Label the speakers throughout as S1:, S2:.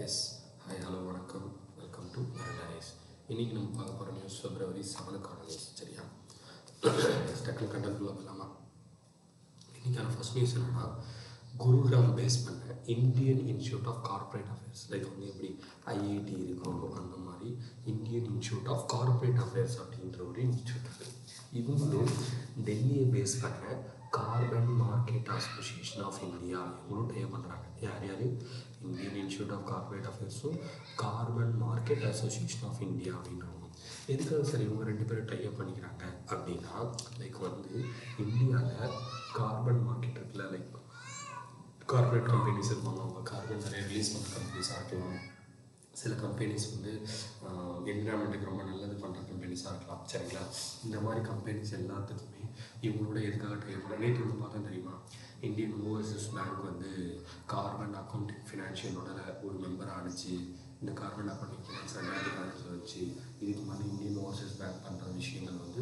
S1: Yes hi hello வணக்கம் welcome to paradise. இன்றைக்கி நம்ம பார்க்க போகிற நியூஸ் February 7க்கான நியூஸ். சரியா, டக்குனு கண்டென்ட்குள்ளே போகலாமா? இன்றைக்கான ஃபர்ஸ்ட் நியூஸ் என்னென்னா, குருகிராம் பேஸ் பண்ண Indian institute of corporate affairs, like வந்து எப்படி ஐஐடி இருக்கும் அந்த மாதிரி Indian institute of corporate affairs அப்படின்ற ஒரு இன்ஸ்டியூட் இருக்குது. இவங்க டெல்லியை பேஸ் பண்ண carbon market association of India இவங்களும் டைப் பண்ணுறாங்க. யார் யார்? இந்தியன் இன்ஸ்டியூட் ஆஃப் கார்ப்பரேட் அஃபேர்ஸும் carbon market association of India அப்படின்றவங்க. எதுக்காக சார் இவங்க ரெண்டு பேரும் டைப் பண்ணிக்கிறாங்க அப்படின்னா, லைக் வந்து இந்தியாவில் கார்பன் மார்க்கெட் இருக்குல்ல, லைக் கார்ப்பரேட் கம்பெனிஸ் இருப்பாங்க, அவங்க கார்பன் நிறைய ரிலீஸ் பண்ணுற கம்பெனிஸாக இருக்கலாம், சில கம்பெனிஸ் வந்து என்விரான்மெண்ட்டுக்கு ரொம்ப நல்லது பண்ணுற கம்பெனிஸாக இருக்கலாம். சரிங்களா, இந்த மாதிரி கம்பெனிஸ் எல்லாத்துக்குமே இவங்களோட எதுக்காக டைப் பண்ண நேற்று வந்து பார்த்தா தெரியுமா, இந்தியன் ஓவர்சீஸ் பேங்க் வந்து கார்பன் அக்கௌண்டிங் ஃபினான்ஷியலோட ஒரு மெம்பர் ஆணிச்சு. இந்த கார்பன் அக்கௌண்டிங் ஃபினான்ஸ் 2015 வச்சு இதுக்கு மாதிரி இந்தியன் ஓவர்சீஸ் பேங்க் பண்ணுற விஷயங்கள் வந்து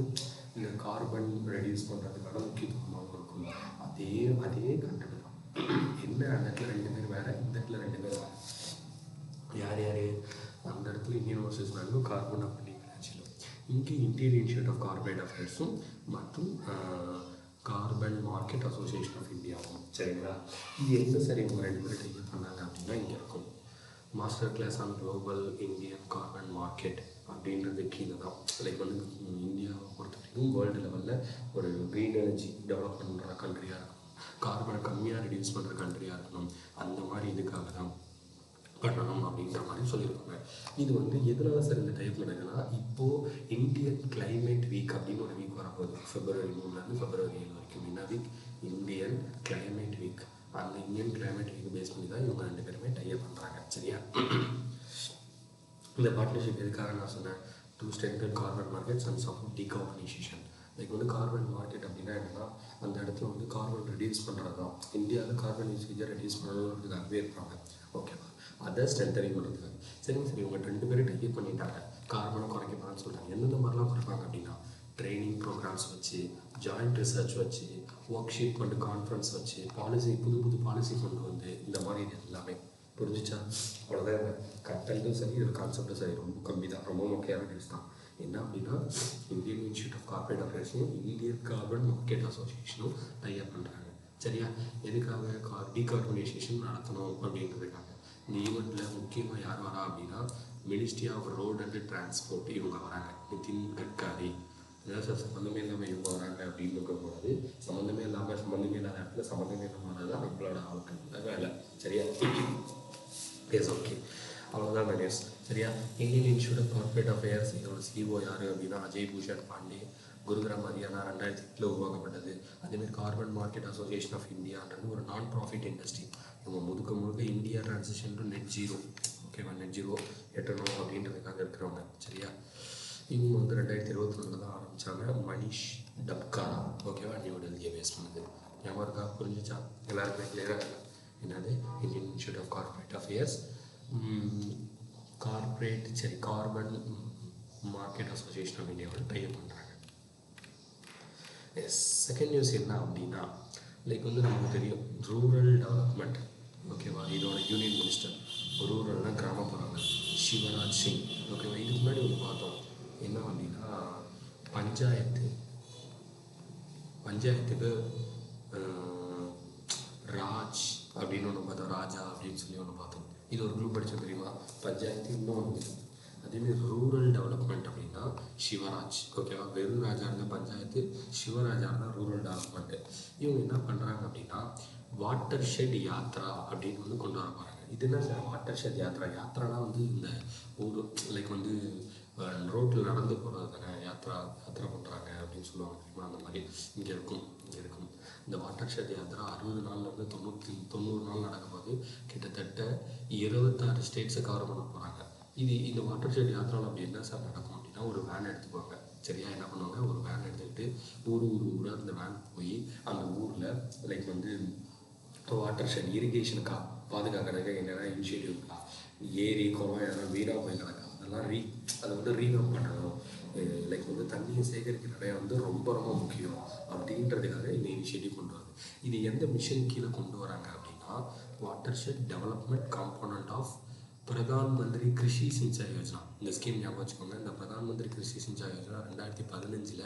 S1: இந்த கார்பன் ரெடியூஸ் பண்ணுறதுக்கான முக்கியத்துவமாக இருக்கும். அதே கண்டென்ட் தான். என்ன அந்த இடத்துல ரெண்டு பேர் வேறு, இந்த இடத்துல ரெண்டு பேர் வேறு. யார் யார்? அந்த இடத்துல இந்தியன் ஓவர்சீஸ் பேங்க்கும் கார்பன் அக்கௌண்டிங் ஃபினான்ஷியலும், இங்கே இந்தியன் இன்ஸ்டியூட் ஆஃப் கார்ப்பரேட் அஃபேர்ஸும் மற்றும் கார்பன் மார்க்கெட் அசோசியேஷன் ஆஃப் இந்தியாவும். சரிங்களா, இது எங்கே சரி இவங்க ரெண்டு பேரும் டைப் பண்ணாங்க அப்படின்னா, இங்கே இருக்கும் master class on global Indian carbon market அப்படின்றது கீழே தான். லைக் வந்து இந்தியாவை பொறுத்த வரைக்கும் வேர்ல்டு லெவலில் ஒரு க்ரீன் எனர்ஜி டெவலப் பண்ணுற கண்ட்ரியாக இருக்கணும், கார்பனை கம்மியாக ரெடியூஸ் பண்ணுற கண்ட்ரியாக இருக்கணும், அந்த மாதிரி இதுக்காக தான் பண்ணணும் அப்படின்ற மாதிரி சொல்லியிருப்பாங்க. இது வந்து எதனால் சார் இந்த டைப் நடக்குதுன்னா, இப்போது இந்தியன் கிளைமேட் வீக் அப்படின்னு ஒரு வீக் வரப்போகுது. February 3 February 7 வரைக்கும் என்ன வீக்? Indian climate week. அந்த இந்தியன் கிளைமேட் வீக் பேஸ் பண்ணி தான் இவங்க ரெண்டு பேருமே டைப் பண்ணுறாங்க. சரியா, இந்த பார்ட்னர்ஷிப் எதுக்காக நான் சொன்னேன்? To strengthen carbon markets and support decarbonisation. Like வந்து கார்பன் மார்க்கெட் அப்படின்னா என்னென்னா, அந்த இடத்துல வந்து கார்பன் ரெடியூஸ் பண்ணுறது தான். இந்தியாவில் கார்பன் யூசேஜை ரெடியூஸ் பண்ணுறதுக்காகவே இருப்பாங்க. ஓகேவா, அதை ஸ்ட்ரென்தனிங் பண்ணுறதுக்காக. சரி, இவங்க ரெண்டு பேரும் டைப் பண்ணிட்டாங்க, கார்பனை குறைக்க போகிறான்னு சொல்லிட்டாங்க. எந்தெந்த மாதிரிலாம் குறைப்பாங்க அப்படின்னா, ட்ரைனிங் ப்ரோக்ராம்ஸ் வச்சு, ஜாயிண்ட் ரிசர்ச் வச்சு, ஒர்க் ஷீட் கொண்டு கான்ஃபரன்ஸ் வச்சு, புது பாலிசி கொண்டு வந்து, இந்த மாதிரி இது எல்லாமே. புரிஞ்சிச்சா? அவ்வளோதான். கண்டென்ட்டும் சரி, இதில் கான்செப்டும் சரி, ரொம்ப கம்மி தான், ரொம்ப முக்கியமான நியூஸ் தான். என்ன அப்படின்னா, இந்தியன் இன்ஸ்டியூட் ஆஃப் கார்ப்பரேட் அஃபேர்ஸும் இந்தியன் கார்பன் மார்க்கெட் அசோசியேஷனும் டைப் பண்ணுறாங்க. சரியா, எதுக்காக? டீகார்பனைசேஷன் நடத்தணும் அப்படின்றதுக்காக. இந்த ஈவெண்ட்டில் முக்கியமாக யார் வரா அப்படின்னா, ministry of road and transport இவங்க வராங்க. நிதின் கட்காரி. ஏதாவது சார் சம்மந்தமே இல்லாமல் இவங்க வராங்க அப்படின்னு இருக்கக்கூடாது. சம்மந்தமே இல்லாத இடத்துல சம்மந்தமே இல்லாமல் தான் நம்மளோட ஆட்கள் வேலை. சரியா, எஸ் ஓகே, அவ்வளோதான் நியூஸ். சரியா, Indian institute of corporate affairs இதோட சிஓ யார் அப்படின்னா அஜய் பூஷன் பாண்டே. குருகிராம் ஹரியானா 2008 உருவாக்கப்பட்டது. அதேமாதிரி கார்பன் மார்க்கெட் அசோசியேஷன் ஆஃப் இந்தியான்றது ஒரு நான் ப்ராஃபிட் இண்டஸ்ட்ரி. இவங்க முழுக்க India transition to net zero. ஓகேவா, நெட் ஜீரோ எட்டணும் அப்படின்றதுக்காக இருக்கிறவங்க. சரியா, இவங்க வந்து 2021 தான் ஆரம்பித்தாங்க. மனிஷ் டப்காரா. ஓகேவா, நியூ டெல்லியை பேஸ் பண்ணுது. ஞாபகம் இருக்கா? புரிஞ்சிச்சா? எல்லாருக்குமே கிளியராக இல்லை. என்னது? Indian institute of corporate affairs carbon market association of இந்தியாவோட டைப் பண்ணுறாங்க. எஸ், செகண்ட் நியூஸ் என்ன அப்படின்னா, லைக் வந்து நமக்கு தெரியும் ரூரல் டெவலப்மெண்ட். ஓகேவா, இதோட யூனியன் மினிஸ்டர் ரூரல்னால் கிராமப்புறங்கள் சிவராஜ் சிங். ஓகேவா, இதுக்கு முன்னாடி ஒன்று பார்த்தோம். என்ன அப்படின்னா, பஞ்சாயத்துக்கு ராஜ் அப்படின்னு ஒன்று பார்த்தோம், ராஜா அப்படின்னு சொல்லி ஒன்று பார்த்தோம். இது ஒரு குரூப் படித்தோம் தெரியுமா, பஞ்சாயத்து இன்னொன்று. அதேமாதிரி ரூரல் டெவலப்மெண்ட் அப்படின்னா சிவராஜ். ஓகேவா, வெறும் ராஜா இருந்தால் பஞ்சாயத்து, சிவராஜா இருந்தால் ரூரல் டெவலப்மெண்ட்டு. இவங்க என்ன பண்ணுறாங்க அப்படின்னா, வாட்டர் ஷெட் யாத்ரா அப்படின்னு வந்து கொண்டு வர போகிறாங்க. இது என்ன சார் வாட்டர் ஷெட் யாத்ரானா வந்து இந்த ஊர் லைக் வந்து ரோட்டில் நடந்து போகிறது தானே யாத்ரா பண்ணுறாங்க அப்படின்னு சொல்லுவாங்க தெரியுமா, அந்த மாதிரி இங்கே இருக்கும். இந்த வாட்டர் ஷெட் யாத்ரா 60 நாள்லேருந்து 90 நாள் நடக்கும்போது கிட்டத்தட்ட 26 ஸ்டேட்ஸை கவர் பண்ண போகிறாங்க. இந்த வாட்டர் ஷெட் யாத்திராவில் அப்படி என்ன சார் நடக்கும் அப்படின்னா, ஒரு வேன் எடுத்துக்குவாங்க. சரியா, என்ன பண்ணுவாங்க, ஒரு வேன் எடுத்துக்கிட்டு ஊராக அந்த வேன் போய் அந்த ஊரில் லைக் வந்து வாட்டர் ஷெட் இரிகேஷனுக்காக பாதுகாக்கிறதுக்கு என்னென்ன இனிஷியேட்டிவ் இருக்கா, ஏரி குளம் எதனா வீடாக போய் கிடக்கா, அதெல்லாம் அதை வந்து ரீவெம்ப் பண்ணணும். லைக் வந்து தண்ணியை சேகரிக்கிற இடம் வந்து ரொம்ப ரொம்ப முக்கியம் அப்படின்றதுக்காக இந்த இனிஷியேட்டிவ் கொண்டு வருது. இது எந்த மிஷன் கீழே கொண்டு வராங்க அப்படின்னா, watershed development component of Pradhan Mantri Krishi Sinchai Yojana. இந்த ஸ்கீம் ஞாபகம் வச்சுக்கோங்க. இந்த பிரதான் மந்திரி கிருஷி சிஞ்சாய் யோஜனா 2015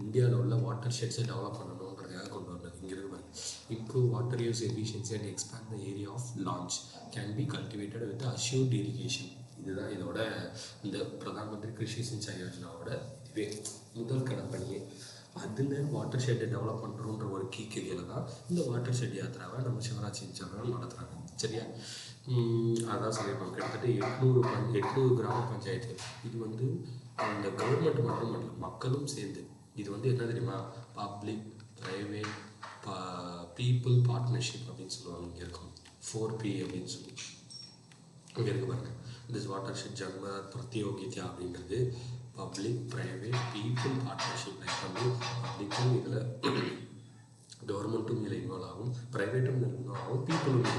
S1: இந்தியாவில் உள்ள வாட்டர் ஷெட்ஸை டெவலப் பண்ணணுன்றதுக்காக கொண்டு வந்தது. இங்கே இருக்கு பாருங்க. Improve water use efficiency and expand the area of land can be cultivated with assured irrigation. இதுதான் இதோட இந்த பிரதான் மந்திரி கிருஷி சிஞ்சாய் யோஜனாவோட இதுவே முதல் கடப்பணியே. அதில் வாட்டர் ஷெட்டை டெவலப் பண்ணுறோன்ற ஒரு கீழே தான் இந்த வாட்டர் ஷெட் யாத்திராவை நம்ம சிவராஜ் சிங்சாரம் நடத்துகிறாங்க. சரியா? அதான் சொல்லியிருப்பாங்க. கிட்டத்தட்ட 800 கிராம பஞ்சாயத்து. இது வந்து அந்த கவர்மெண்ட் மட்டும் இல்லை, மக்களும் சேர்ந்து. இது வந்து என்ன தெரியுமா? பப்ளிக் ப்ரைவேட் பீப்புள் பார்ட்னர்ஷிப் அப்படின்னு சொல்லுவாங்க. இங்கே இருக்கும் 4P அப்படின்னு சொல்லி இங்கே இருக்கு பாருங்க. திஸ் வாட்டர் ஷெட் ஜன்ம பிரத்யோகிதா அப்படின்றது public private people partnership. Like வந்து பப்ளிக்கும் இதில் கவர்மெண்ட்டும் இதில் இன்வால்வ் ஆகும், ப்ரைவேட்டும் இதில் இன்வால்வ் ஆகும், பீப்புளும் இல்லை.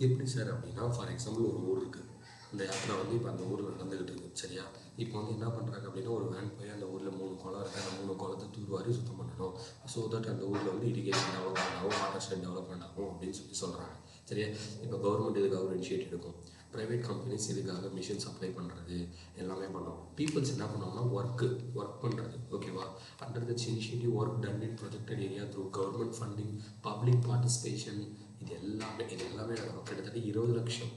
S1: எப்படி சார் அப்படின்னா, ஃபார் எக்ஸாம்பிள் ஒரு ஊர் இருக்குது. அந்த யாத்திரை வந்து இப்போ அந்த ஊரில் நடந்துக்கிட்டு இருக்குது. சரியா? இப்போ வந்து என்ன பண்ணுறாங்க அப்படின்னா, ஒரு வேன் போய் அந்த ஊரில் 3 குளம் இருக்குது. அந்த 3 குளத்தை தூர்வாரி சுத்தம் பண்ணணும். ஸோ தட் அந்த ஊரில் வந்து இரிகேஷன் டெவலப்மெண்ட் ஆகும், வாட்டர் ஷெட் டெவலப்மெண்ட் ஆகும் அப்படின்னு சொல்கிறாங்க. சரியா? இப்போ கவர்மெண்ட் இதுக்காக ஒரு இனிஷியேட்டிவ் எடுக்கும். ப்ரைவேட் கம்பெனிஸ் இதுக்காக மிஷின் சப்ளை பண்ணுறது எல்லாமே பண்ணோம். பீப்புள்ஸ் என்ன பண்ணுவாங்கன்னா ஒர்க் பண்ணுறது. ஓகேவா? Under this initiative work done in projected area through government funding public participation. இது எல்லாமே நடக்கும். கிட்டத்தட்ட 20 லட்சம்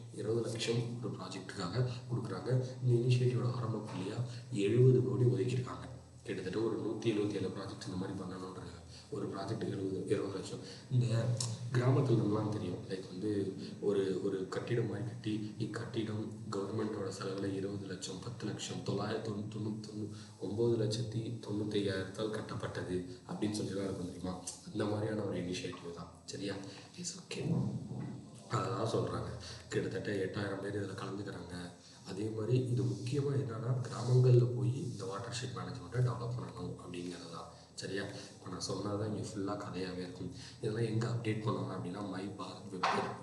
S1: ஒரு ப்ராஜெக்டுக்காக கொடுக்குறாங்க. இந்த இனிஷியேட்டிவோட ஆரம்ப புள்ளியாக 70 கோடி ஒதுக்கியிருக்காங்க. கிட்டத்தட்ட ஒரு 177 ப்ராஜெக்ட் இந்த மாதிரி பண்ணணுன்றது. ஒரு ப்ராஜெக்ட்டுக்கு 20 லட்சம். இந்த கிராமத்தில் நம்மளாம் தெரியும். லைக் வந்து ஒரு கட்டிடம் மாதிரி கட்டி, இக்கட்டிடம் கவர்மெண்ட்டோட செலவில் 20 லட்சம் 10 லட்சம் 9,95,095 கட்டப்பட்டது அப்படின்னு சொல்லிலாம் இருக்கும் தெரியுமா? அந்த மாதிரியான ஒரு இனிஷியேட்டிவ் தான். சரியா? It's okay. அதெல்லாம் சொல்கிறாங்க. கிட்டத்தட்ட 8000 பேர் இதில் கலந்துக்கிறாங்க. அதே மாதிரி இது முக்கியமாக என்னென்னா, கிராமங்களில் போய் இந்த வாட்டர் ஷெட் மேனேஜ்மெண்ட்டை டெவலப் பண்ணணும் அப்படிங்கிறது தான். சரியா? இப்போ நான் சொன்னால் தான் இங்கே ஃபுல்லாக கதையாகவே இருக்கும். இதெல்லாம் எங்கே அப்டேட் பண்ணுவாங்க அப்படின்னா, மை பாரத்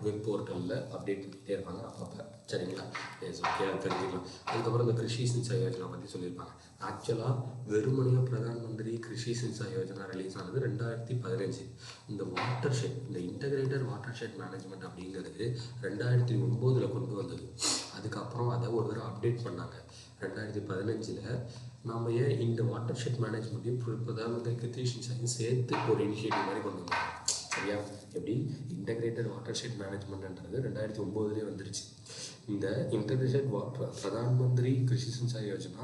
S1: வெப் போர்ட்டலில் அப்டேட் பண்ணிகிட்டே இருப்பாங்க அப்பப்போ. சரிங்களா? எஸ் ஓகே, அது தெரிஞ்சுக்கலாம். அதுக்கப்புறம் இந்த கிருஷி சிஞ்சாய் யோஜனா பற்றி சொல்லியிருப்பாங்க. ஆக்சுவலாக வெறுமனையாக பிரதான் மந்திரி கிருஷி சிஞ்சாய் யோஜனா ரிலீஸ் ஆனது 2015. இந்த வாட்டர் ஷெட், இந்த இன்டகிரேட்டட் வாட்டர் ஷெட் மேனேஜ்மெண்ட் அப்படிங்கிறது 2009 கொண்டு வந்தது. அதுக்கப்புறம் அதை ஒரு தடவை அப்டேட் பண்ணாங்க 2015. நாம் ஏன் இந்த வாட்டர் ஷெட் மேனேஜ்மெண்ட்டையும் பிரதான் மந்திரி கிருஷி சிஞ்சாயும் சேர்த்து ஒரு இனிஷியேட்டிவ் மாதிரி கொண்டு வந்தாங்க. சரியா? எப்படி இன்டகிரேட்டட் வாட்டர் ஷெட் மேனேஜ்மெண்ட்ன்றது 2009 வந்துருச்சு. இந்த integrated Pradhan Mantri Krishi Sinchai Yojana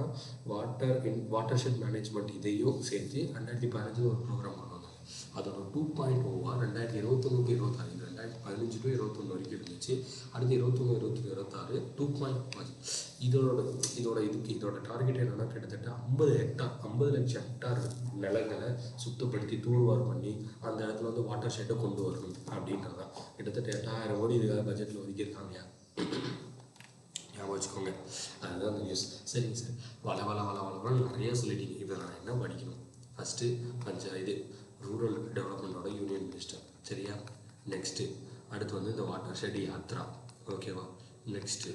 S1: water shed management இதையும் சேர்த்து 2015 ஒரு ப்ரோக்ராம் கொண்டு வந்தாங்க. அதோட 2.0 2021-26 2015 to 21 வரைக்கும் இருந்துச்சு. அடுத்து 21-26 2.0 இதோட டார்கெட் என்னன்னா, கிட்டத்தட்ட 50 லட்சம் ஹெக்டார் நிலங்களை சுத்தப்படுத்தி தூர்வார் பண்ணி அந்த இடத்துல வந்து வாட்டர் ஷெட்டை கொண்டு வரணும் அப்படின்றதான். கிட்டத்தட்ட 8000 கோடி இதுக்காக பட்ஜெட்டில் ஒதுக்கியிருக்காங்க. ஞாபகம் வச்சுக்கோங்க. அதுதான் அந்த நியூஸ். சரிங்க சார், வள நிறையா சொல்லிட்டீங்க. இதை நான் என்ன படிக்கணும்? ஃபஸ்ட்டு ரூரல் டெவலப்மெண்ட்டோட யூனியன் மினிஸ்டர். சரியா? நெக்ஸ்ட்டு அடுத்து வந்து இந்த வாட்டர் ஷெட் யாத்ரா. ஓகேவா? நெக்ஸ்ட்டு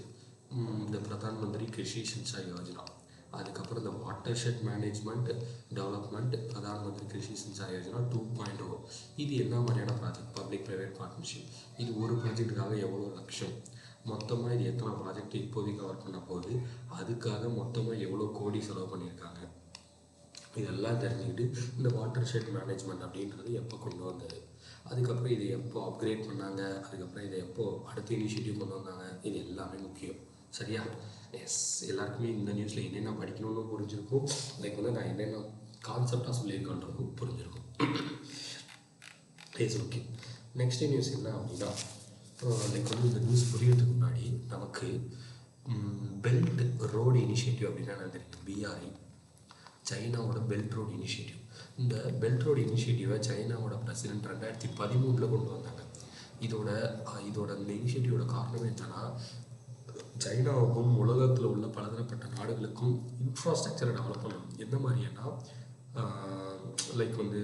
S1: இந்த பிரதான் மந்திரி கிருஷி சிஞ்சாய் யோஜனா. அதுக்கப்புறம் இந்த watershed management development Pradhan Mantri Krishi Sinchai Yojana 2.0. இது என்ன மாதிரியான ப்ராஜெக்ட்? Public private partnership. இது ஒரு ப்ராஜெக்ட்டுக்காக எவ்வளோ லட்சம்? மொத்தமாக இது எத்தனை ப்ராஜெக்ட் இப்போதைக்கு கவர் பண்ண போகுது? அதுக்காக மொத்தமாக எவ்வளோ கோடி செலவு பண்ணியிருக்காங்க? இதெல்லாம் தெரிஞ்சுக்கிட்டு இந்த வாட்டர் ஷெட் மேனேஜ்மெண்ட் அப்படின்றது எப்போ கொண்டு வந்தது, அதுக்கப்புறம் இதை எப்போ அப்கிரேட் பண்ணாங்க, அதுக்கப்புறம் இதை எப்போ அடுத்த இனிஷியேட்டிவ் கொண்டு வந்தாங்க, இது எல்லாமே முக்கியம். சரியா? எஸ், எல்லாருக்குமே இந்த நியூஸில் என்னென்ன படிக்கணும்னு புரிஞ்சிருக்கும். லைக் வந்து நான் என்னென்ன கான்செப்டாக சொல்லியிருக்கேன்றதும் புரிஞ்சிருக்கும். S okay. நெக்ஸ்ட் நியூஸ் என்ன அப்படின்னா, லைக் வந்து இந்த நியூஸ் புரியறதுக்கு முன்னாடி நமக்கு பெல்ட் ரோடு இனிஷியேட்டிவ் அப்படின்னா என்ன தெரியும்? BRI, சைனாவோட பெல்ட் ரோடு இனிஷியேட்டிவ். இந்த பெல்ட் ரோடு இனிஷியேட்டிவை சைனாவோட பிரசிடென்ட் 2013 கொண்டு வந்தாங்க. இதோட இந்த இனிஷியேட்டிவோட காரணம் என்னன்னா, சைனாவுக்கும் உலகத்தில் உள்ள பலதரப்பட்ட நாடுகளுக்கும் இன்ஃப்ராஸ்ட்ரக்சரை டெவலப் பண்ணணும். எந்த மாதிரினா, லைக் வந்து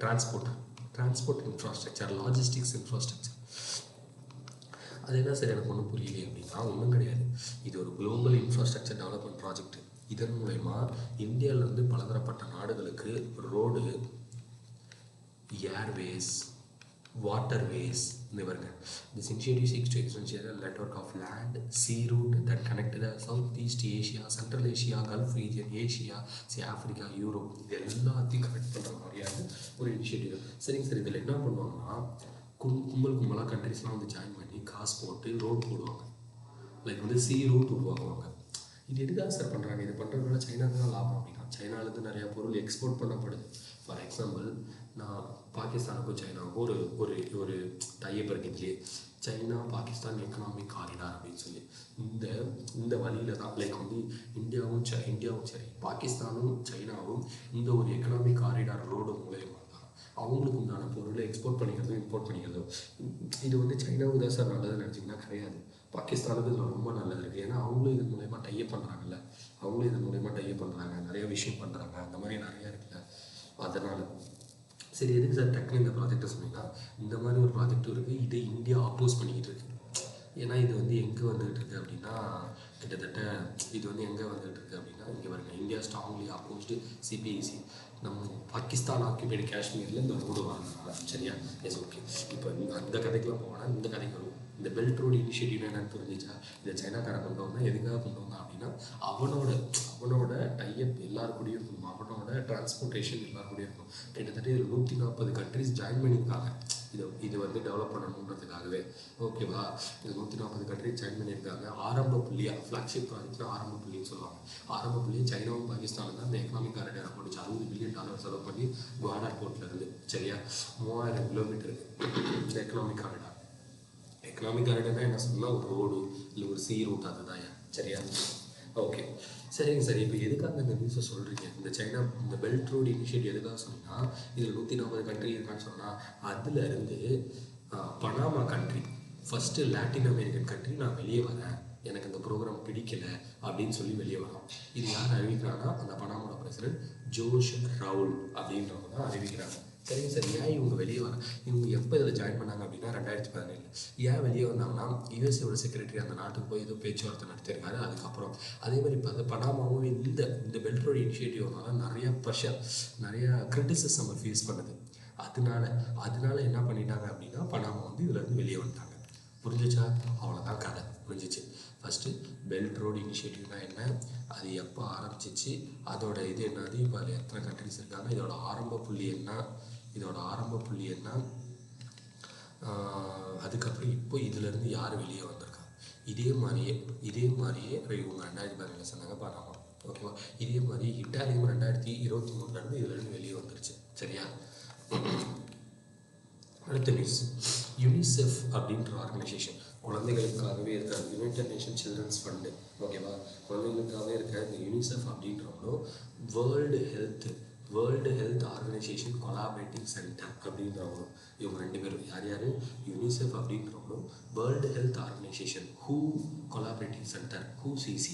S1: டிரான்ஸ்போர்ட் இன்ஃப்ராஸ்ட்ரக்சர், லாஜிஸ்டிக்ஸ் இன்ஃப்ராஸ்ட்ரக்சர். அது என்ன சார் எனக்கு ஒன்றும் புரியலையே அப்படின்னா, ஒன்றும் கிடையாது. இது ஒரு குளோபல் இன்ஃப்ராஸ்ட்ரக்சர் டெவலப்மெண்ட் ப்ராஜெக்ட். இதன் மூலயமா இந்தியாவிலேருந்து பலதரப்பட்ட நாடுகளுக்கு road, Airways, waterways. This initiative seeks to extend a network of land, sea route that connect the Southeast Asia, Central Asia, Gulf region, Asia, say Africa, Europe, இது எல்லாத்தையும் connect பண்ணுற மாதிரியான ஒரு இனிஷியேட்டிவ். சரிங்க சார், இதில் என்ன பண்ணுவாங்கன்னா கும்பலாக கண்ட்ரிஸ்லாம் வந்து ஜாயின் பண்ணி காசு போட்டு ரோட் போடுவாங்க. லைக் வந்து சி ரூட் உருவாக்குவாங்க. இது எதுக்காக சார் பண்ணுறாங்க? இது பண்ணுறதுனால சைனாவுக்கு தான் லாபம் அப்படின்னா, சைனாவிலேருந்து நிறையா பொருள் எக்ஸ்போர்ட் பண்ணப்படுது. ஃபார் எக்ஸாம்பிள், நான் பாகிஸ்தானுக்கும் சைனாவுக்கும் ஒரு ஒரு ஒரு டைப் இருக்குது, சைனா பாகிஸ்தான் எக்கனாமிக் காரிடார் அப்படின்னு சொல்லி. இந்த வழியில் தான் லைக் வந்து இந்தியாவும் சரி பாகிஸ்தானும் சைனாவும் இந்த ஒரு எக்கனாமிக் காரிடார் ரோடு மூலயமா தான் அவங்களுக்கு உண்டான பொருளை எக்ஸ்போர்ட் பண்ணிக்கிறதும் இம்போர்ட் பண்ணிக்கிறதும். இது வந்து சைனாவுக்கு தான் சார் நல்லதுன்னு நினச்சிங்கன்னா கிடையாது, பாகிஸ்தானுக்கு இதில் ரொம்ப நல்லது இருக்குது. ஏன்னா அவங்களும் இதன் மூலயமா டைப் பண்ணுறாங்கல்ல, அவங்களும் இதன் மூலயமா டைப் பண்ணுறாங்க, நிறைய விஷயம் பண்ணுறாங்க, அந்த மாதிரி நிறையா இருக்குல்ல. அதனால் சரி, எதுக்கு சார் டக்குனு இந்த ப்ராஜெக்டை சொன்னீங்கன்னா, இந்த மாதிரி ஒரு ப்ராஜெக்டும் இருக்குது, இதை இந்தியா அப்போஸ் பண்ணிக்கிட்டு இருக்கு. ஏன்னா இது வந்து எங்கே வந்துகிட்டு இருக்குது அப்படின்னா, கிட்டத்தட்ட இது வந்து எங்கே வந்துகிட்டு இருக்குது அப்படின்னா, இங்கே பாருங்க, இந்தியா ஸ்ட்ராங்லி அப்போஸ்டு சிபிஐசி, நம்ம பாகிஸ்தான் ஆக்கியபைடு காஷ்மீரில் இந்த ரோடு வாங்கினால. சரியா? Yes, okay. இப்போ அந்த கதைக்கெலாம் போனால் இந்த கதைக்கு வரும். இந்த பெல்ட் ரோடு இனிஷியேட்டிவ் என்னன்னு புரிஞ்சிச்சா? இதை சைனாக்காரன் கொண்டு வந்தால் எதுக்காக கொண்டு வந்தான் அப்படின்னா, அவனோட டைப் எல்லாருக்கூடயும் இருக்கணும், அவனோட டிரான்ஸ்போர்ட்டேஷன் எல்லாருக்கூடயும் இருக்கணும். கிட்டத்தட்ட இதில் 140 கண்ட்ரிஸ் ஜாயின் பண்ணியிருக்காங்க. இது வந்து டெவலப் பண்ணணுன்றதுக்காகவே. ஓகேவா? இது 140 கண்ட்ரிஸ் ஜாயின் பண்ணியிருக்காங்க. ஆரம்ப புள்ளியாக ஃப்ளாக்ஷிப் ப்ராஜெக்ட்னா ஆரம்ப புள்ளின்னு சொல்லுவாங்க. ஆரம்ப புள்ளி சைனாவும் பாகிஸ்தானும் தான் இந்த எக்கனாமிக் காரிடார் போட்டுச்சு. $60 பில்லியன் செலவு பண்ணி குவாடார் போர்ட்டில் இருந்து. சரியா? 3000 கிலோமீட்டருக்கு இந்த எக்கனாமிக் காரிடார். எக்கனாமிக் காரிடார்னா என்ன சொல்லலாம்? ஒரு ரோடு இல்லை ஒரு சி ரூட், அதுதான். சரியா? ஓகே, சரிங்க சார். இப்போ எதுக்காக இந்த நியூஸை சொல்கிறீங்க? இந்த சைனா இந்த பெல்ட் ரோடு இனிஷியேட்டிவ் எதுக்காக சொன்னீங்கன்னா, இதில் 140 கண்ட்ரி இருக்கான்னு சொன்னால், அதுலேருந்து Panama country, first Latin American country, நான் வெளியே வரேன், எனக்கு இந்த ப்ரோக்ராம் பிடிக்கலை அப்படின்னு சொல்லி வெளியே வரோம். இது யார் அறிவிக்கிறாங்கன்னா, அந்த பனாமோட பிரசிடென்ட் ஜோஷ் ரவுல் அப்படின்றவங்க தான் அறிவிக்கிறாங்க. சரிங்க சார், ஏன் இவங்க வெளியே வர, இவங்க எப்போ இதில் ஜாயின் பண்ணாங்க அப்படின்னா 2017. ஏன் வெளியே வந்தாங்கன்னா, யுஎஸ்ஏவோட செக்ரட்டரி அந்த நாட்டுக்கு போய் ஏதோ பேச்சுவார்த்தை நடத்தியிருக்காரு. அதுக்கப்புறம் அதே மாதிரி பனாமாவும் இந்த பெல்ட் ரோடு இனிஷியேட்டிவ்னால நிறைய ப்ரெஷர், நிறைய கிரிட்டிசிசம் ஃபேஸ் பண்ணுது. அதனால என்ன பண்ணிட்டாங்க அப்படின்னா, பனாமா வந்து இதுலேருந்து வெளியே வந்துட்டாங்க. புரிஞ்சிச்சா? அவ்வளோதான், கதை முடிஞ்சிச்சு. ஃபஸ்ட்டு பெல்ட் ரோடு இனிஷியேட்டிவ்னா என்ன, அது எப்போ ஆரம்பிச்சிச்சு, அதோட இது என்னது, இப்போ அதில் எத்தனை கண்ட்ரிஸ் இருக்காங்க, இதோட ஆரம்ப புள்ளி என்ன, அதுக்கப்புறம் இப்போ இதிலேருந்து யார் வெளியே வந்திருக்காங்க. இதே மாதிரியே இவங்க 2017 சொன்னாங்க பனாமா. ஓகேவா? இதே மாதிரி இட்டாலியும் 2023 இதுலேருந்து வெளியே வந்துருச்சு. சரியா? அடுத்த நியூஸ், யுனிசெஃப் அப்படின்ற ஆர்கனைசேஷன், குழந்தைகளுக்காகவே இருக்க யுனைடெட் நேஷன் சில்ட்ரன்ஸ் ஃபண்டு. ஓகேவா? குழந்தைகளுக்காகவே இருக்க இந்த யுனிசெஃப் அப்படின்றவங்களும் world health organisation collaborating centre அப்படின்றவங்களும், இவங்க 2 பேரும் யார்? யுனிசெஃப் அப்படின்றவங்களும் வேர்ல்டு ஹெல்த் ஆர்கனைசேஷன் ஹூ கொலாபரேட்டிங் சென்டர் HUCC,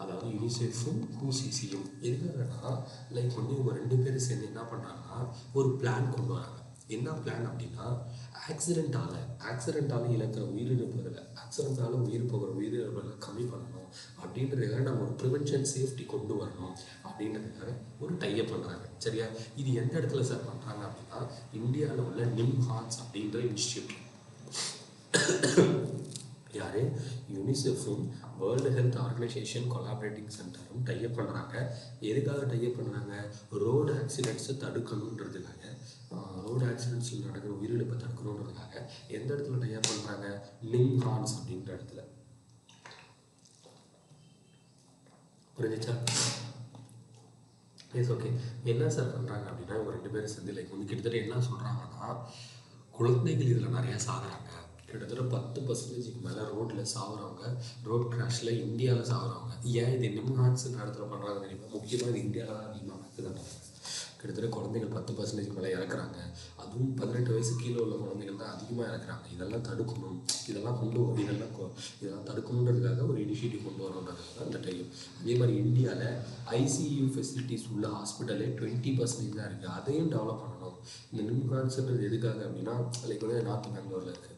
S1: அதாவது யுனிசெஃப்பும் HUCCயும் எதுக்காகனா, லைக் வந்து இவங்க 2 பேரும் சேர்ந்து என்ன பண்ணுறாங்கன்னா, ஒரு பிளான் கொண்டு வராங்க. என்ன பிளான் அப்படின்னா, ஆக்சிடென்ட்டால் இழக்கிற உயிரிழப்புகளை, ஆக்சிடென்ட்டால் உயிர் போகிற உயிரிழப்புகளை கம்மி பண்ணணும் அப்படின்றதுக்காக நம்ம ஒரு ப்ரிவென்ஷன் சேஃப்டி கொண்டு வரணும் அப்படின்றதுக்காக ஒரு டைப் பண்ணுறாங்க. சரியா? இது எந்த இடத்துல சார் பண்ணுறாங்க அப்படின்னா, இந்தியாவில் உள்ள நிம்ஹான்ஸ் அப்படின்ற இன்ஸ்டியூட். யார்? யுனிசெஃப்பும் வேர்ல்டு ஹெல்த் ஆர்கனைசேஷன் கொலாபரேட்டிங் சென்டரும் டைப் பண்ணுறாங்க. எதுக்காக டைப் பண்ணுறாங்க? ரோடு ஆக்சிடென்ட்ஸை தடுக்கணுன்றதுக்காக, ரோடு ஆக்சிடென்ட்ஸில் நடக்கிற உயிரிழப்பை தடுக்கணுன்றதுக்காக. எந்த இடத்துல டைப் பண்ணுறாங்க? நிம்ஹான்ஸ் அப்படின்ற இடத்துல. புரிஞ்சிச்சா? S, okay. என்ன சார் பண்ணுறாங்க அப்படின்னா, இவங்க 2 பேரும் சேர்ந்து லைக் வந்து கிட்டத்தட்ட என்ன சொல்கிறாங்கன்னா, குழந்தைகள் இதில் நிறையா சாகுறாங்க. கிட்டத்தட்ட 10% மேலே ரோட்டில் சாகுறவங்க, ரோட் கிராஷில் இந்தியாவில் சாகுறவங்க. ஏன் இது நிம்ஹான்ஸ்ன்ற இடத்துல பண்ணுறாங்க தெரியுமா? முக்கியமாக இது இந்தியாவில் தான் அதிகமாக நடக்குதுன்றாங்க. கிட்டத்தட்ட குழந்தைகள் 10% மேலே இறக்குறாங்க. அதுவும் 18 வயசு கீழே உள்ள குழந்தைகள் தான் அதிகமாக இறக்குறாங்க. இதெல்லாம் தடுக்கணும், இதெல்லாம் தடுக்கணுன்றதுக்காக ஒரு இனிஷியேட்டிவ் கொண்டு வரணுன்றதுக்காக அந்த டைம். அதே மாதிரி இந்தியாவில் ஐசியூ ஃபெசிலிட்டிஸ் உள்ள ஹாஸ்பிட்டலே 20% தான் இருக்குது. அதையும் டெவலப் பண்ணணும். இந்த நிம்ஹான்ஸ்ன்றது எதுக்காக அப்படின்னா, லைக் வந்து நார்த் பெங்களூரில் இருக்குது.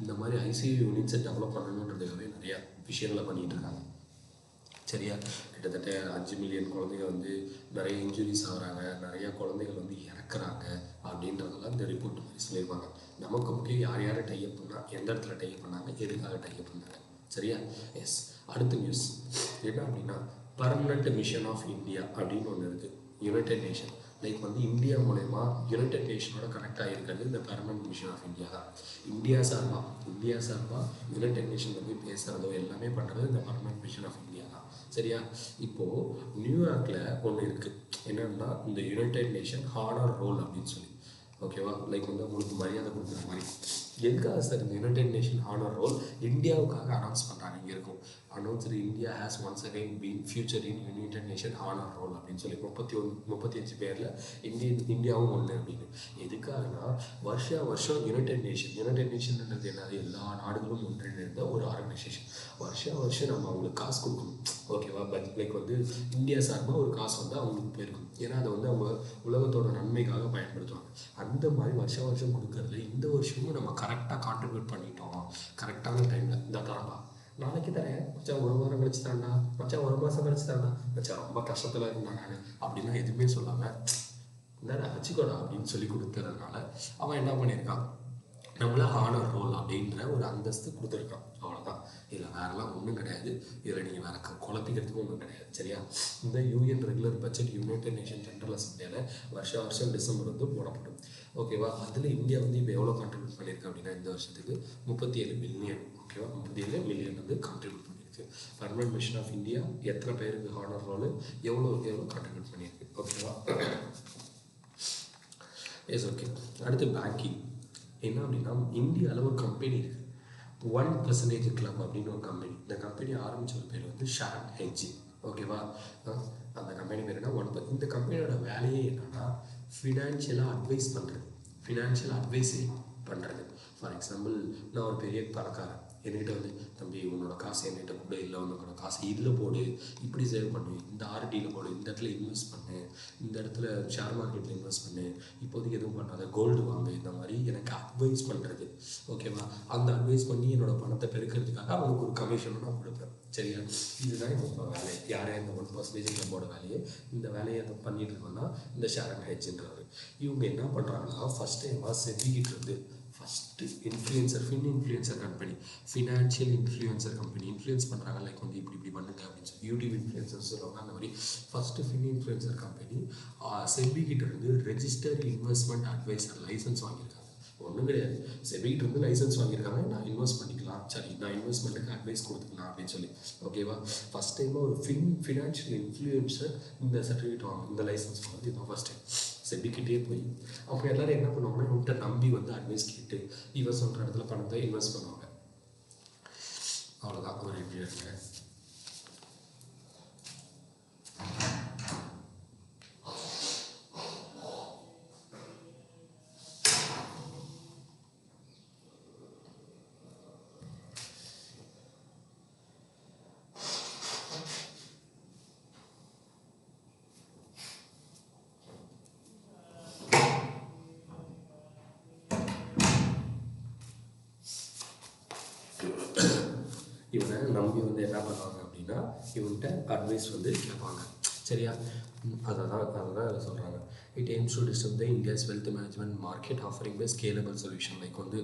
S1: இந்த மாதிரி ஐசியூ யூனிட்ஸை டெவலப் பண்ணணுன்றதுக்காகவே நிறையா விஷயங்களை பண்ணிகிட்டு இருக்காங்க. சரியா? கிட்டத்தட்ட 5 மில்லியன் குழந்தைங்க வந்து நிறைய இன்ஜுரிஸ் ஆகிறாங்க, நிறையா குழந்தைகள் வந்து இறக்குறாங்க அப்படின்றதெல்லாம் இந்த ரிப்போர்ட் மாதிரி சொல்லியிருப்பாங்க. நமக்கு முக்கியம் யார் யாரை டைப் பண்ணால், எந்த இடத்துல டைப் பண்ணாங்க, எதுக்காக டைப் பண்ணாங்க. சரியா? எஸ். அடுத்த நியூஸ் என்ன அப்படின்னா, பர்மனண்ட் மிஷன் ஆஃப் இந்தியா அப்படின்னு ஒன்று இருக்குது. யுனைடெட் நேஷன் லைக் வந்து இந்தியா மூலயமா யுனைடெட் நேஷனோட கனெக்ட் ஆகிருக்கிறது இந்த பர்மனண்ட் மிஷன் ஆஃப் இந்தியா தான். இந்தியா சார்பாக யுனைடெட் நேஷனில் போய் பேசுகிறதோ எல்லாமே பண்ணுறது இந்த பர்மனண்ட் மிஷன் ஆஃப் இந்தியா தான். சரியா? இப்போது நியூயார்க்கில் ஒன்று இருக்குது. என்னன்னா இந்த யுனைடெட் நேஷன் ஹானர் ரோல் அப்படின்னு சொல்லி, ஓகேவா, லைக் வந்து உங்களுக்கு மரியாதை கொடுக்குற மாதிரி. எதுக்காக சார் இந்த யுனைடெட் நேஷன் ஹானர் ரோல் இந்தியாவுக்காக அனௌன்ஸ் பண்ணுறாங்க. இங்கே இருக்கும் announced India has once again been featured in united nation honour roll அப்படின்னு சொல்லி 35 பேரில் இந்தியாவும் ஒன்று அப்படின்னு. எதுக்காகனா வருஷம் யுனைடெட் நேஷன்ன்றது என்னது, எல்லா நாடுகளும் ஒன்றிணைந்த ஒரு ஆர்கனைசேஷன். வருஷம் நம்ம அவங்களுக்கு காசு கொடுக்கணும், ஓகேவா. பட் லைக் வந்து இந்தியா சார்பாக ஒரு காசு வந்து அவங்களுக்கு போயிருக்கும். ஏன்னா அதை வந்து அவங்க உலகத்தோட நன்மைக்காக பயன்படுத்துவாங்க. அந்த மாதிரி வருஷம் கொடுக்கறதுல இந்த வருஷமும் நம்ம கரெக்டாக கான்ட்ரிபியூட் பண்ணிட்டோம். கரெக்டான டைமில் இந்த தரப்பா, நாளைக்கு தரேன் மச்சான், 1 வாரம் கழிச்சு தாண்டா மச்சான், 1 மாதம் கழிச்சு தாண்டா மச்சான், ரொம்ப கஷ்டத்தில் இருந்தான் நான் அப்படின்னா எதுவுமே சொல்லாமல் இந்தாடா வச்சுக்கோடா அப்படின்னு சொல்லி கொடுத்துறதுனால அவன் என்ன பண்ணியிருக்கான், நம்மள ஹானர் ரோல் அப்படின்ற ஒரு அந்தஸ்து கொடுத்துருக்கான். அவ்வளோதான். இதில் வேறெல்லாம் ஒன்றும் கிடையாது. இதில் நீங்கள் வேற குழப்பிக்கிறதுக்கும் ஒன்றும் கிடையாது. சரியா? இந்த UN regular budget united nation general அசம்பிளியில் வருஷம் டிசம்பர் வந்து போடப்படும். ஓகேவா? அதில் இந்தியா வந்து இப்போ எவ்வளோ கான்ட்ரிபியூட் பண்ணியிருக்கு அப்படின்னா இந்த வருஷத்துக்கு 37 பில்லியன். ஓகேவா? 37 மில்லியன் வந்து கான்ட்ரிபியூட் பண்ணியிருக்கு. பர்மனன்ட் மிஷன் ஆஃப் இந்தியா எத்தனை பேருக்கு ஹானர் ரோல் எவ்வளோ கான்ட்ரிபியூட் பண்ணியிருக்கு. ஓகேவா? எஸ். ஓகே. அடுத்து பேங்கிங் என்ன அப்படின்னா, இந்தியாவில் ஒரு கம்பெனி இருக்குது, 1% கிளப் அப்படின்னு ஒரு கம்பெனி. இந்த கம்பெனி ஆரம்பித்த ஒரு பேர் வந்து ஷாரன் ஹெட்ஜிங். ஓகேவா? அந்த கம்பெனி பேர் என்ன, இந்த கம்பெனியோட வேலையே என்னன்னா ஃபினான்ஷியலாக அட்வைஸ் பண்ணுறது, ஃபினான்ஷியல் அட்வைஸரி பண்ணுறது. ஃபார் எக்ஸாம்பிள், நான் ஒரு பெரிய பணக்காரன், என்கிட்ட வந்து தம்பி உன்னோட காசு என்கிட்ட கூட இல்லை, உன்னோட காசு இதில் போடு, இப்படி சேவ் பண்ணு, இந்த ஆர்டியில் போடு, இந்த இடத்துல இன்வெஸ்ட் பண்ணு, இந்த இடத்துல ஷேர் மார்க்கெட்டில் இன்வெஸ்ட் பண்ணு, இப்போதைக்கு எதுவும் பண்ணாத, கோல்டு வாங்கு, இந்த மாதிரி எனக்கு அட்வைஸ் பண்ணுறது. ஓகேவா? அந்த அட்வைஸ் பண்ணி என்னோடய பணத்தை பெருக்கிறதுக்காக அவனுக்கு ஒரு கமிஷனும் நான் கொடுப்பேன். சரியா? இதுதான் என்னோட வேலை. யாரே இந்த 1% கிளப்போட வேலையை, இந்த வேலையை அதை பண்ணிட்டு இருக்கோம்னா இந்த ஷாரன் ஹெட்ஜ்ன்றவர். இவங்க என்ன பண்ணுறாங்கன்னா, ஃபஸ்ட் டைமாக செபிக்கிட்டு இருந்து first influencer company, financial influencer company influence பண்ணுறாங்க. லைக் வந்து இப்படி பண்ணுங்க அப்படின்னு சொல்லி யூடியூப் இன்ஃப்ளூயன்சர்ஸ் சொல்லுவாங்க. அந்த மாதிரி ஃபஸ்ட்டு இன்ஃப்ளூயன்சர் கம்பெனி செபிக்கிட்ட இருந்து ரெஜிஸ்டர் இன்வெஸ்ட்மெண்ட் அட்வைசர் லைசன்ஸ் வாங்கியிருக்காங்க. ஒன்றும் கிடையாது, செபிகிட்ட இருந்து லைசன்ஸ் வாங்கியிருக்காங்க. நான் இன்வெஸ்ட் பண்ணிக்கலாம், சரி நான் இன்வெஸ்ட்மெண்ட்டுக்கு அட்வைஸ் கொடுத்துக்கலாம் அப்படின்னு சொல்லி. ஓகேவா? ஃபஸ்ட் டைமாக ஒரு ஃபினான்ஷியல் இன்ஃப்ளூயன்சர் இந்த சர்டிஃபிகேட் வாங்க, இந்த லைசன்ஸ் வாங்க, இதுதான் ஃபஸ்ட் டைம். செபிக்கிட்டே போய் அப்போ எல்லோரும் என்ன பண்ணுவாங்கன்னா, இவன்கிட்ட நம்பி வந்து அட்வைஸ் கேட்டு இவன் சொல்கிற இடத்துல பணத்தை இன்வெஸ்ட் பண்ணுவாங்க. அவ்வளோதான். ஒரு எப்படி இருங்க. இவனை நம்பி வந்து என்ன பண்ணுவாங்க அப்படின்னா, இவன்கிட்ட அட்வைஸ் வந்து கேட்பாங்க. சரியா? அதுதான் அதில் சொல்கிறாங்க. It aims to disturb the India's wealth management market offering by scalable solution. Like வந்து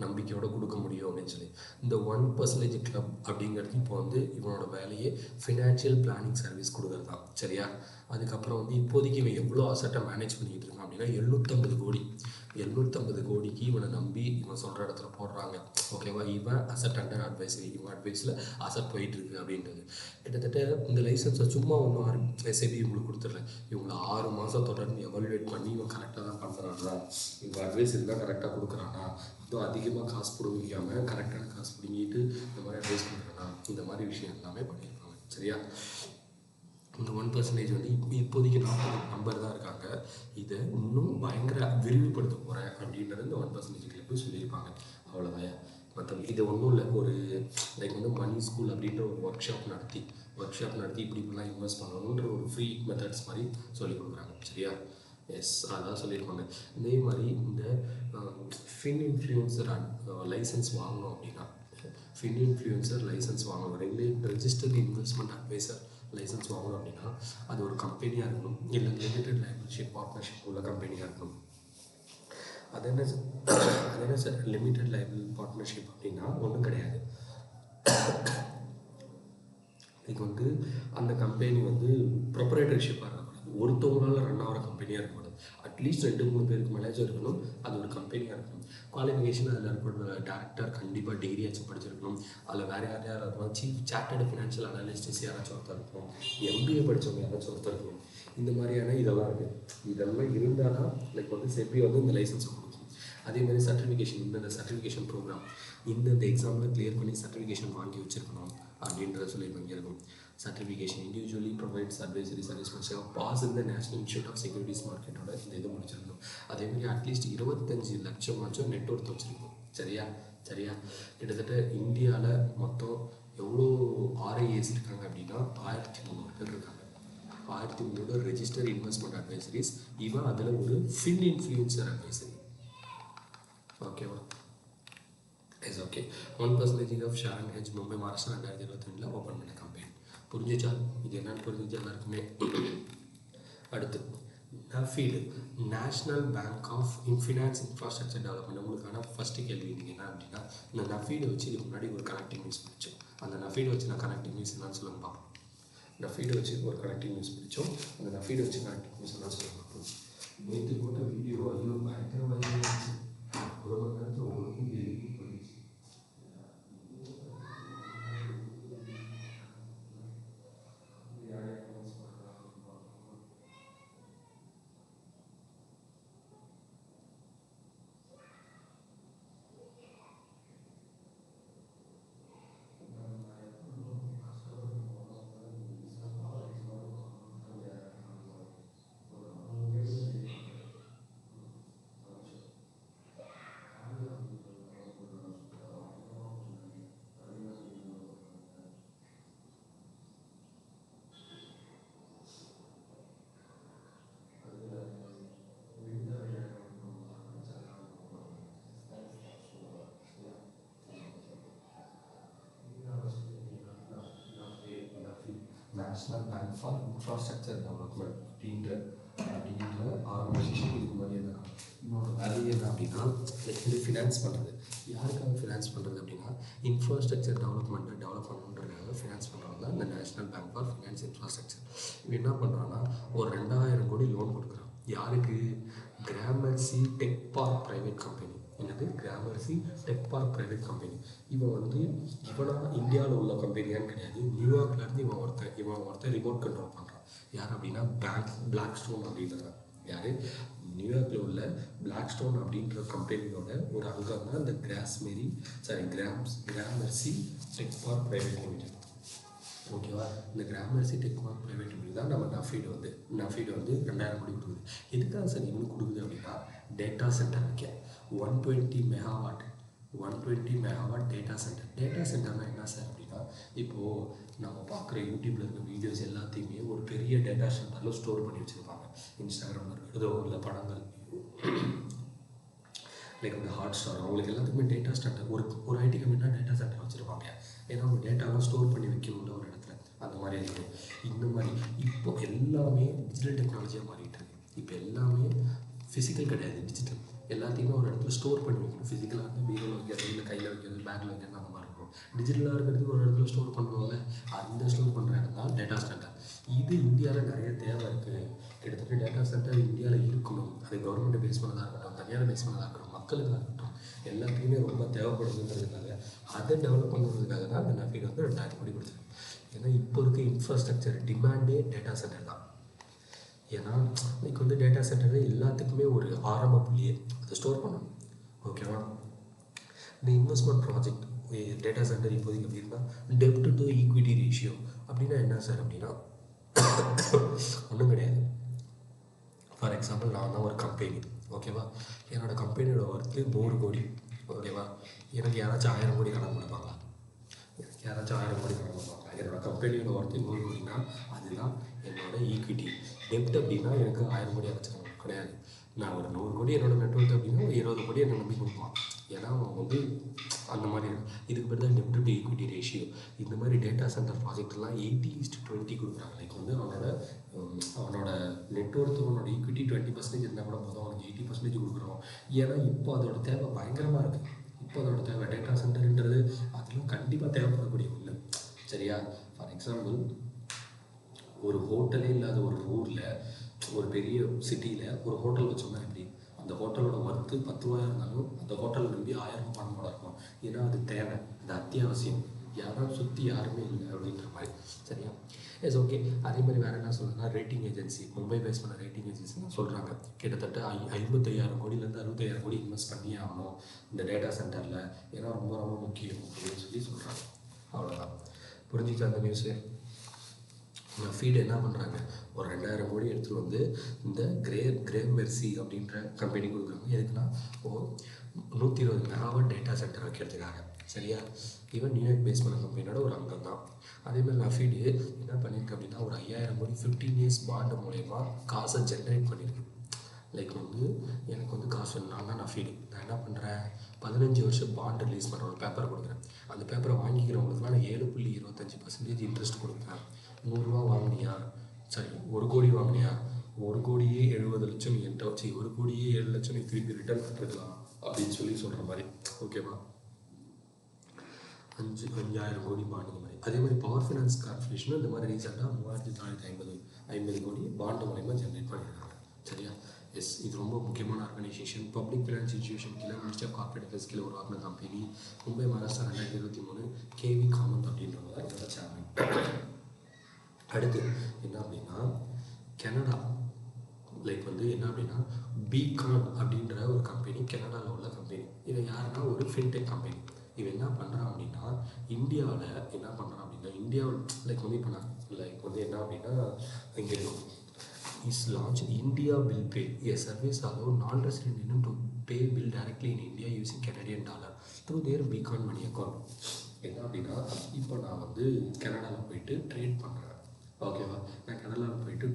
S1: நம்பிக்கையோட கொடுக்க முடியும் அப்படின்னு சொல்லி. இந்த 1% கிளப் அப்படிங்கிறது இப்போ வந்து இவனோட வேலையே ஃபினான்ஷியல் பிளானிங் சர்வீஸ் கொடுக்குறது தான். சரியா? அதுக்கப்புறம் வந்து இப்போதைக்கு இவன் எவ்வளோ அசட்டை மேனேஜ் பண்ணிக்கிட்டு இருக்கான் அப்படின்னா 750 கோடிக்கு இவனை நம்பி இவன் சொல்கிற இடத்துல போடுறாங்க. ஓகேவா? இவன் அசட் அண்டர் அட்வைஸரி, இவன் அட்வைஸில் அசட் போயிட்டுருக்கு அப்படின்றது. கிட்டத்தட்ட இந்த லைசன்ஸை சும்மா ஒன்றும் செபி இவங்களுக்கு கொடுத்துடல. இவங்களை 6 மாதம் தொடர்ந்து எவாலுவேட் பண்ணி இவன் கரெக்டாக தான் பண்ணுறானா, இவங்க அட்வைஸ் இருந்தால் கரெக்டாக கொடுக்குறானா, இதுவும் அதிகமாக காசு பிடிக்காமல் கரெக்டான காசு பிடிங்கிட்டு இந்த மாதிரி அட்வைஸ் பண்ணுறானா, இந்த மாதிரி விஷயம் எல்லாமே பண்ணியிருப்பாங்க. சரியா? இந்த 1% வந்து இப்போதைக்கு 40 நம்பர் தான் இருக்காங்க. இதை இன்னும் பயங்கர விரிவுபடுத்த போகிறேன் அப்படின்றது இந்த 1% கிளப்பு சொல்லியிருப்பாங்க. அவ்வளோதான். மற்ற இது ஒன்றும் இல்லை, ஒரு லைக் வந்து மணி ஸ்கூல் அப்படின்ற ஒரு ஒர்க் ஷாப் நடத்தி இப்படிலாம் இன்வெஸ்ட் பண்ணணுன்ற ஒரு ஃப்ரீ மெத்தட்ஸ் மாதிரி சொல்லிக் கொடுக்குறாங்க. சரியா? எஸ், அதான் சொல்லியிருப்பாங்க. இதே மாதிரி இந்த இன்ஃப்ளூயன்சர் லைசன்ஸ் வாங்கணும் அப்படின்னா, இன்ஃப்ளூயன்சர் லைசன்ஸ் வாங்கணும், ரெஜிஸ்டர்டு இன்வெஸ்ட்மெண்ட் அட்வைசர் லைசன்ஸ் வாங்கணும் அப்படின்னா அது ஒரு கம்பெனியாக இருக்கணும், இல்லை லிமிடெட் லைபிலிட்டி பார்ட்னர்ஷிப் உள்ள கம்பெனியாக இருக்கணும். அது என்ன சார் அது என்ன சார் லிமிடெட் லைபிள் பார்ட்னர்ஷிப் அப்படின்னா ஒன்றும் கிடையாது. இது வந்து அந்த கம்பெனி வந்து ப்ரொப்ரைட்டர்ஷிப்பாக இருக்கக்கூடாது, ஒருத்தவங்களால ரன் ஆகிற கம்பெனியாக இருக்கக்கூடாது. அட்லீஸ்ட் 2-3 பேருக்கு மேனேஜர் இருக்கணும், அது ஒரு கம்பெனியாக இருக்கணும். குவாலிஃபிகேஷன் அதில் இருக்கிற டேரக்டர் கண்டிப்பாக டிகிரியாச்சும் படிச்சிருக்கணும். அதில் வேறு யார் இருக்கணும், சீஃப் சார்ட்டர்டு ஃபினான்ஷியல் அனாலிஸ்டிஸ் யாராச்சும் ஒருத்தர் இருக்கணும், எம்பிஏ படித்தவங்க யாராச்சும் ஒருத்தர் இருக்கணும். இந்த மாதிரியான இதெல்லாம் இருக்குது. இதெல்லாம் இருந்தால் தான் லைக் வந்து செபி வந்து இந்த லைசன்ஸை கொடுக்கும். அதேமாதிரி சர்டிஃபிகேஷன், இந்தந்த சர்டிஃபிகேஷன் ப்ரோக்ராம் இந்தந்த எக்ஸாமில் கிளியர் பண்ணி சர்டிஃபிகேஷன் வாங்கி வச்சுருக்கணும் அப்படின்றத சொல்லி வாங்கியிருக்கும். Certification individually provides advisory service முடிச்சால் பாஸ் இந்த நேஷனல் இன்ஸ்டியூட் ஆஃப் செக்யூரிட்டிஸ் மார்க்கெட்டோட இந்த இது முடிச்சிருக்கணும். அதேமாதிரி அட்லீஸ்ட் 25 லட்சமாச்சும் நெட்ஒர்க் வச்சுருக்கணும். சரியா கிட்டத்தட்ட இந்தியாவில் மொத்தம் எவ்வளோ ஆர்ஐஏஸ் இருக்காங்க அப்படின்னா 1300 பேர் இருக்காங்க. 1300 ரெஜிஸ்டர் இன்வெஸ்ட்மெண்ட் அட்வைசரிஸ். இவன் அதில் ஒரு ஃபின் இன்ஃப்ளூயன்சர் அட்வைசரி. ஓகேவா? Is okay. 1% of share and hedge Mumbai Maharashtra 2022 open பண்ண கம்பெனி. புரிஞ்சிச்சா? இது என்னன்னு புரிஞ்சிச்சு எல்லாருக்குமே? அடுத்து NaBFID, national bank of finance infrastructure development. உங்களுக்கான ஃபஸ்ட்டு கேள்வி நீங்கள் என்ன அப்படின்னா, இந்த நஃபீடை வச்சு இதுக்கு முன்னாடி ஒரு கனெக்டிங் நியூஸ் படித்தோம். அந்த நஃபீடை வச்சு நான் கனெக்டிங் நியூஸ் என்னன்னு சொல்லுங்க பார்ப்போம். நஃபீடை வச்சு ஒரு கனெக்டிங் நியூஸ் படித்தோம். அந்த நஃபீடை வச்சு கனெக்டிங் நியூஸ் என்னன்னு சொல்லுங்க பார்ப்போம். நேற்று போட்ட வீடியோ ஐயோ பயங்கர வயசாச்சு, ஒரு மணி நேரத்தில் உங்களுக்கும் போயிடுச்சு. National bank for infrastructure development அப்படின்ற ஆர்கனைசேஷன் இதுக்கு மாதிரி இருக்காங்க. இன்னொரு வேலையே என்ன அப்படின்னா, இது ஃபினான்ஸ் பண்ணுறது. யாருக்காக ஃபினான்ஸ் பண்ணுறது அப்படின்னா, இன்ஃப்ராஸ்ட்ரக்சர் டெவலப்மெண்ட்டை டெவலப் பண்ணணுன்றதுக்காக ஃபினான்ஸ் பண்ணுறது தான் இந்த national bank for finance infrastructure. இவன் என்ன பண்ணுறான்னா, ஒரு 2000 கோடி லோன் கொடுக்குறான். யாருக்கு? கிராமர்சி டெக் பார்க் ப்ரைவேட் கம்பெனி. என்னது? கிராமர்சி டெக் பார்க் ப்ரைவேட் கம்பெனி. இவனா இந்தியாவில் உள்ள கம்பெனியான்னு கிடையாது. நியூயார்க்லேருந்து இவன் ஒருத்தர் ரிமோட் கண்ட்ரோல் பண்ணுறான். யார் அப்படின்னா பிளாக் ஸ்டோன் அப்படின்றாங்க. யார்? நியூயார்க்கில் உள்ள பிளாக் ஸ்டோன் அப்படின்ற கம்பெனியோட ஒரு அங்கம் தான் இந்த கிராமர்சி டெக் பார்க் ப்ரைவேட் லிமிடெட். ஓகேவா? இந்த கிராமர்சி டெக் பார்க் ப்ரைவேட் லிமிடெட் தான் நம்ம நஃபீடு வந்து 2000 கோடி கொடுக்குது. எதுக்காக சார் இன்னும் கொடுக்குது அப்படின்னா, டேட்டா சென்டர் வைக்க 120 மெகாவாட் டேட்டா சென்டர். டேட்டா சென்டர்னால் என்ன சார் அப்படின்னா, இப்போது நம்ம பார்க்குற யூடியூப்பில் இருக்க வீடியோஸ் எல்லாத்தையுமே ஒரு பெரிய டேட்டா சென்டரில் ஸ்டோர் பண்ணி வச்சுருப்பாங்க. இன்ஸ்டாகிராமில் இருக்கிறதோ இல்லை படங்கள் லைக் வந்து ஹாட்ஸ்டார், அவங்களுக்கு எல்லாத்துக்குமே டேட்டா சென்டர் ஒரு ஐடி கம்பெனினா டேட்டா சென்டர் வச்சுருப்பாங்க. ஏன்னா அவங்க டேட்டாலாம் ஸ்டோர் பண்ணி வைக்கணும்ல ஒரு இடத்துல. அந்த மாதிரி இருக்குது. இந்த மாதிரி இப்போ எல்லாமே டிஜிட்டல் டெக்னாலஜியாக மாறிட்டு இருக்கு. இப்போ எல்லாமே ஃபிசிக்கல் கிடையாது, டிஜிட்டல். எல்லாத்தையுமே ஒரு இடத்துல ஸ்டோர் பண்ணி வைக்கணும். ஃபிசிக்கலாக இருந்தால் பீரோவில் வைக்கிறது, இல்லை கையில் வைக்கிறது, பேக்கில் வைக்கிறது, அந்த மாதிரி இருக்கும். டிஜிட்டலாக இருக்கிறதுக்கு ஒரு இடத்துல ஸ்டோர் பண்ணுவாங்க. அந்த ஸ்டோர் பண்ணுற இடம் தான் டேட்டா சென்டர். இது இந்தியாவில் நிறைய தேவை இருக்குது. கிட்டத்தட்ட டேட்டா சென்டர் இந்தியாவில் இருக்கணும். அது கவர்மெண்ட்டை பேஸ் பண்ணதாக இருக்கட்டும், தனியார் பேஸ் பண்ணதாக இருக்கட்டும், மக்களுக்காக இருக்கட்டும், எல்லாத்துக்குமே ரொம்ப தேவைப்படுதுன்றதுக்காக அதை டெவலப் பண்ணுறதுக்காக தான் அந்த நஃபீடு வந்து 2000 கோடி கொடுத்துருக்கு. ஏன்னா இப்போ இருக்க இன்ஃப்ராஸ்ட்ரக்சர் டிமாண்டே டேட்டா சென்டர் தான். ஏன்னா இன்னைக்கு வந்து டேட்டா சென்டர் எல்லாத்துக்குமே ஒரு ஆரம்ப புள்ளியே, அதை ஸ்டோர் பண்ணணும். ஓகேவா? இந்த இன்வெஸ்ட்மெண்ட் ப்ராஜெக்ட் டேட்டா சென்டர் இப்போதைக்கு எப்படி இருந்தால், டெப்ட் டு ஈக்விட்டி ரேஷியோ அப்படின்னா என்ன சார் அப்படின்னா ஒன்றும் கிடையாது. ஃபார் எக்ஸாம்பிள், நான் தான் ஒரு கம்பெனி. ஓகேவா? என்னோடய கம்பெனியோட ஒர்த்து 100 கோடி. ஓகேவா? எனக்கு யாராச்சும் 1000 கோடி கடன் கொடுப்பாங்களா? என்னோடய கம்பெனியோட ஒர்த்து 100 கோடினா அதுதான் என்னோட ஈக்விட்டி. டெப்ட் அப்படின்னா எனக்கு 1000 கோடி அடைச்சிடணும் கிடையாது. நான் ஒரு 100 கோடி என்னோட நெட்ஒர்க் அப்படின்னா ஒரு 20 கோடி என்னை நம்பி கொடுப்பான். ஏன்னா அவன் வந்து அந்த மாதிரி இதுக்கு பேர் தான் டெப்ட் டு ஈக்விட்டி ரேஷியோ. இந்த மாதிரி டேட்டா சென்டர் ப்ராஜெக்ட்லாம் 80:20 கொடுக்குறாங்க. லைக் வந்து அவனோட நெட்ஒர்த்து அவனோட ஈக்விட்டி 20% இருந்தால் கூட போதும், அவனுக்கு 80% கொடுக்குறோம். ஏன்னா இப்போ அதோட தேவை பயங்கரமாக இருக்குது. இப்போ அதோட தேவை டேட்டா சென்டர்ன்றது அதெல்லாம் கண்டிப்பாக தேவைப்படக்கூடிய ஒன்று. சரியா? ஃபார் எக்ஸாம்பிள், ஒரு ஹோட்டலே இல்லாத ஒரு ஊரில், ஒரு பெரிய சிட்டியில் ஒரு ஹோட்டல் வச்சோம்னா எப்படி? அந்த ஹோட்டலோட ஒர்த்து 10 ரூபாயாக இருந்தாலும் அந்த ஹோட்டலை நம்பி 1000 ரூபா பணம் இருக்கும். ஏன்னா அது தேவை, அது அத்தியாவசியம். யாரும் சுற்றி யாருமே இல்லை அப்படின்ற மாதிரி. சரியா? Yes, okay. அதே மாதிரி வேறு என்ன சொல்லுன்னா, ரேட்டிங் ஏஜென்சி, மும்பை பேஸ் பண்ண ரேட்டிங் ஏஜென்சின்னு சொல்கிறாங்க. கிட்டத்தட்ட 55,000 கோடியிலேருந்து 60,000 கோடி இன்வெஸ்ட் பண்ணி ஆகணும் இந்த டேட்டா சென்டரில். ஏன்னா ரொம்ப ரொம்ப முக்கியம் அப்படின்னு சொல்லி சொல்கிறாங்க. அவ்வளோதான். புரிஞ்சுக்கிட்டு அந்த நியூஸு ஃபீடு என்ன பண்ணுறாங்க, ஒரு 2,000 கோடி எடுத்துகிட்டு வந்து இந்த கிரேம் மெர்சி அப்படின்ற கம்பெனி கொடுக்குறாங்க. எதுக்குன்னா 120 மெகாவாட் டேட்டா சென்டர் வைக்கிறதுக்காக. சரியா? ஈவன் நியூயார்க் பேஸ் பண்ண கம்பெனியோட ஒரு அங்கம் தான். அதேமாதிரி நான் ஃபீடு என்ன பண்ணியிருக்கேன் அப்படின்னா, ஒரு 5,000 கோடி 15 இயர்ஸ் பாண்டு மூலயமா காசை ஜென்ரேட் பண்ணியிருக்கேன். லைக் வந்து எனக்கு வந்து காசு வேணும்னா நான் ஃபீடு நான் என்ன பண்ணுறேன், 15 வருஷம் பாண்ட் ரிலீஸ் பண்ணுற ஒரு பேப்பர் கொடுக்குறேன். அந்த பேப்பரை வாங்கிக்கிறவங்களுக்குலாம் நான் 7.25% இன்ட்ரெஸ்ட் கொடுப்பேன். 100 ரூபா வாங்கினியா, சரி 1 கோடி வாங்கினியா, 1 கோடியே 70 லட்சம் நீ என்கிட்ட வச்சு 1 கோடியே 7 லட்சம் நீ திருப்பி ரிட்டர்ன் கட்டுக்கலாம் அப்படின்னு சொல்லி சொல்கிற மாதிரி. ஓகேவா? 5,000 கோடி பாண்டு மாதிரி. அதே மாதிரி பவர் ஃபினான்ஸ் கார்பரேஷனும் இந்த மாதிரி ரீசெண்டாக 3,450 கோடி பாண்டு மூலயமா ஜென்ரேட் பண்ணியிருக்காங்க. சரியா? எஸ், இது ரொம்ப முக்கியமான ஆர்கனைசேஷன். பப்ளிக் ஃபினான்ஸ் இன்ஸ்டியூஷன் கீழே மினிஸ்டர் ஆஃப் கார்பரேட் அஃபேர்ஸ் கீழே உருவாக்கின கம்பெனி. மும்பை மகாராஷ்டிரா 2023 கேவி காமந்த் அப்படின்றவங்க தான் இதோட சேர்மன். அடுத்து என்ன அப்படின்னா, கனடா லைக் வந்து என்ன அப்படின்னா, பீகான் அப்படின்ற ஒரு கம்பெனி, கனடாவில் உள்ள கம்பெனி. இவன் யாருன்னா ஒரு ஃபின்டெக் கம்பெனி. இவன் என்ன பண்ணுறான் அப்படின்னா, இந்தியாவில் என்ன பண்ணுறான் அப்படின்னா, இந்தியாவில் லைக் வந்து இப்போ நான் லைக் வந்து என்ன அப்படின்னா, இங்கே இருக்கும் is launch India bill pay, a service allow non-resident Indian to pay bill directly in India using Canadian dollar through their Beacon money account. என்ன அப்படின்னா, இப்போ நான் வந்து கனடாவில் போயிட்டு ட்ரேட் பண்ணுறேன். ஓகேவா? நான் கனடாவில் போயிட்டு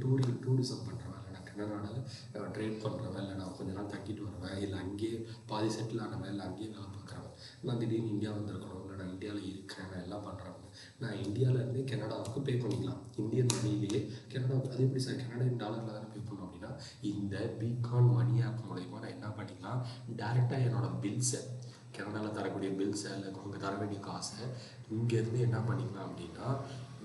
S1: டூரிசம் பண்ணுறேன், இல்லை நான் கனடாவில் ட்ரேட் பண்ணுறவன், இல்லை நான் கொஞ்ச நாள் தங்கிட்டு வருவேன், இல்லை அங்கேயே பாதி செட்டில் ஆனவன், இல்லை அங்கேயே வேலை பார்க்குறவன். நான் திடீர்னு இந்தியா வந்திருக்கணும், இல்லை நான் இந்தியாவில் இருக்கிறேன், நான் எல்லாம் பண்ணுறேன். நான் இந்தியாவிலேருந்து கனடாவுக்கு பே பண்ணிக்கலாம் இந்தியன் மணிலேயே. கனடாவுக்கு அது எப்படி சார், கனடியன் டாலரில் தானே பே பண்ணோம் அப்படின்னா, இந்த பீகான் மணி ஆப் மூலயமா நான் என்ன பண்ணிக்கலாம், டேரெக்டாக என்னோடய பில்ஸை, கனடாவில் தரக்கூடிய பில்ஸை, இல்லை அங்கே தர வேண்டிய காசை இங்கேருந்து என்ன பண்ணிக்கலாம் அப்படின்னா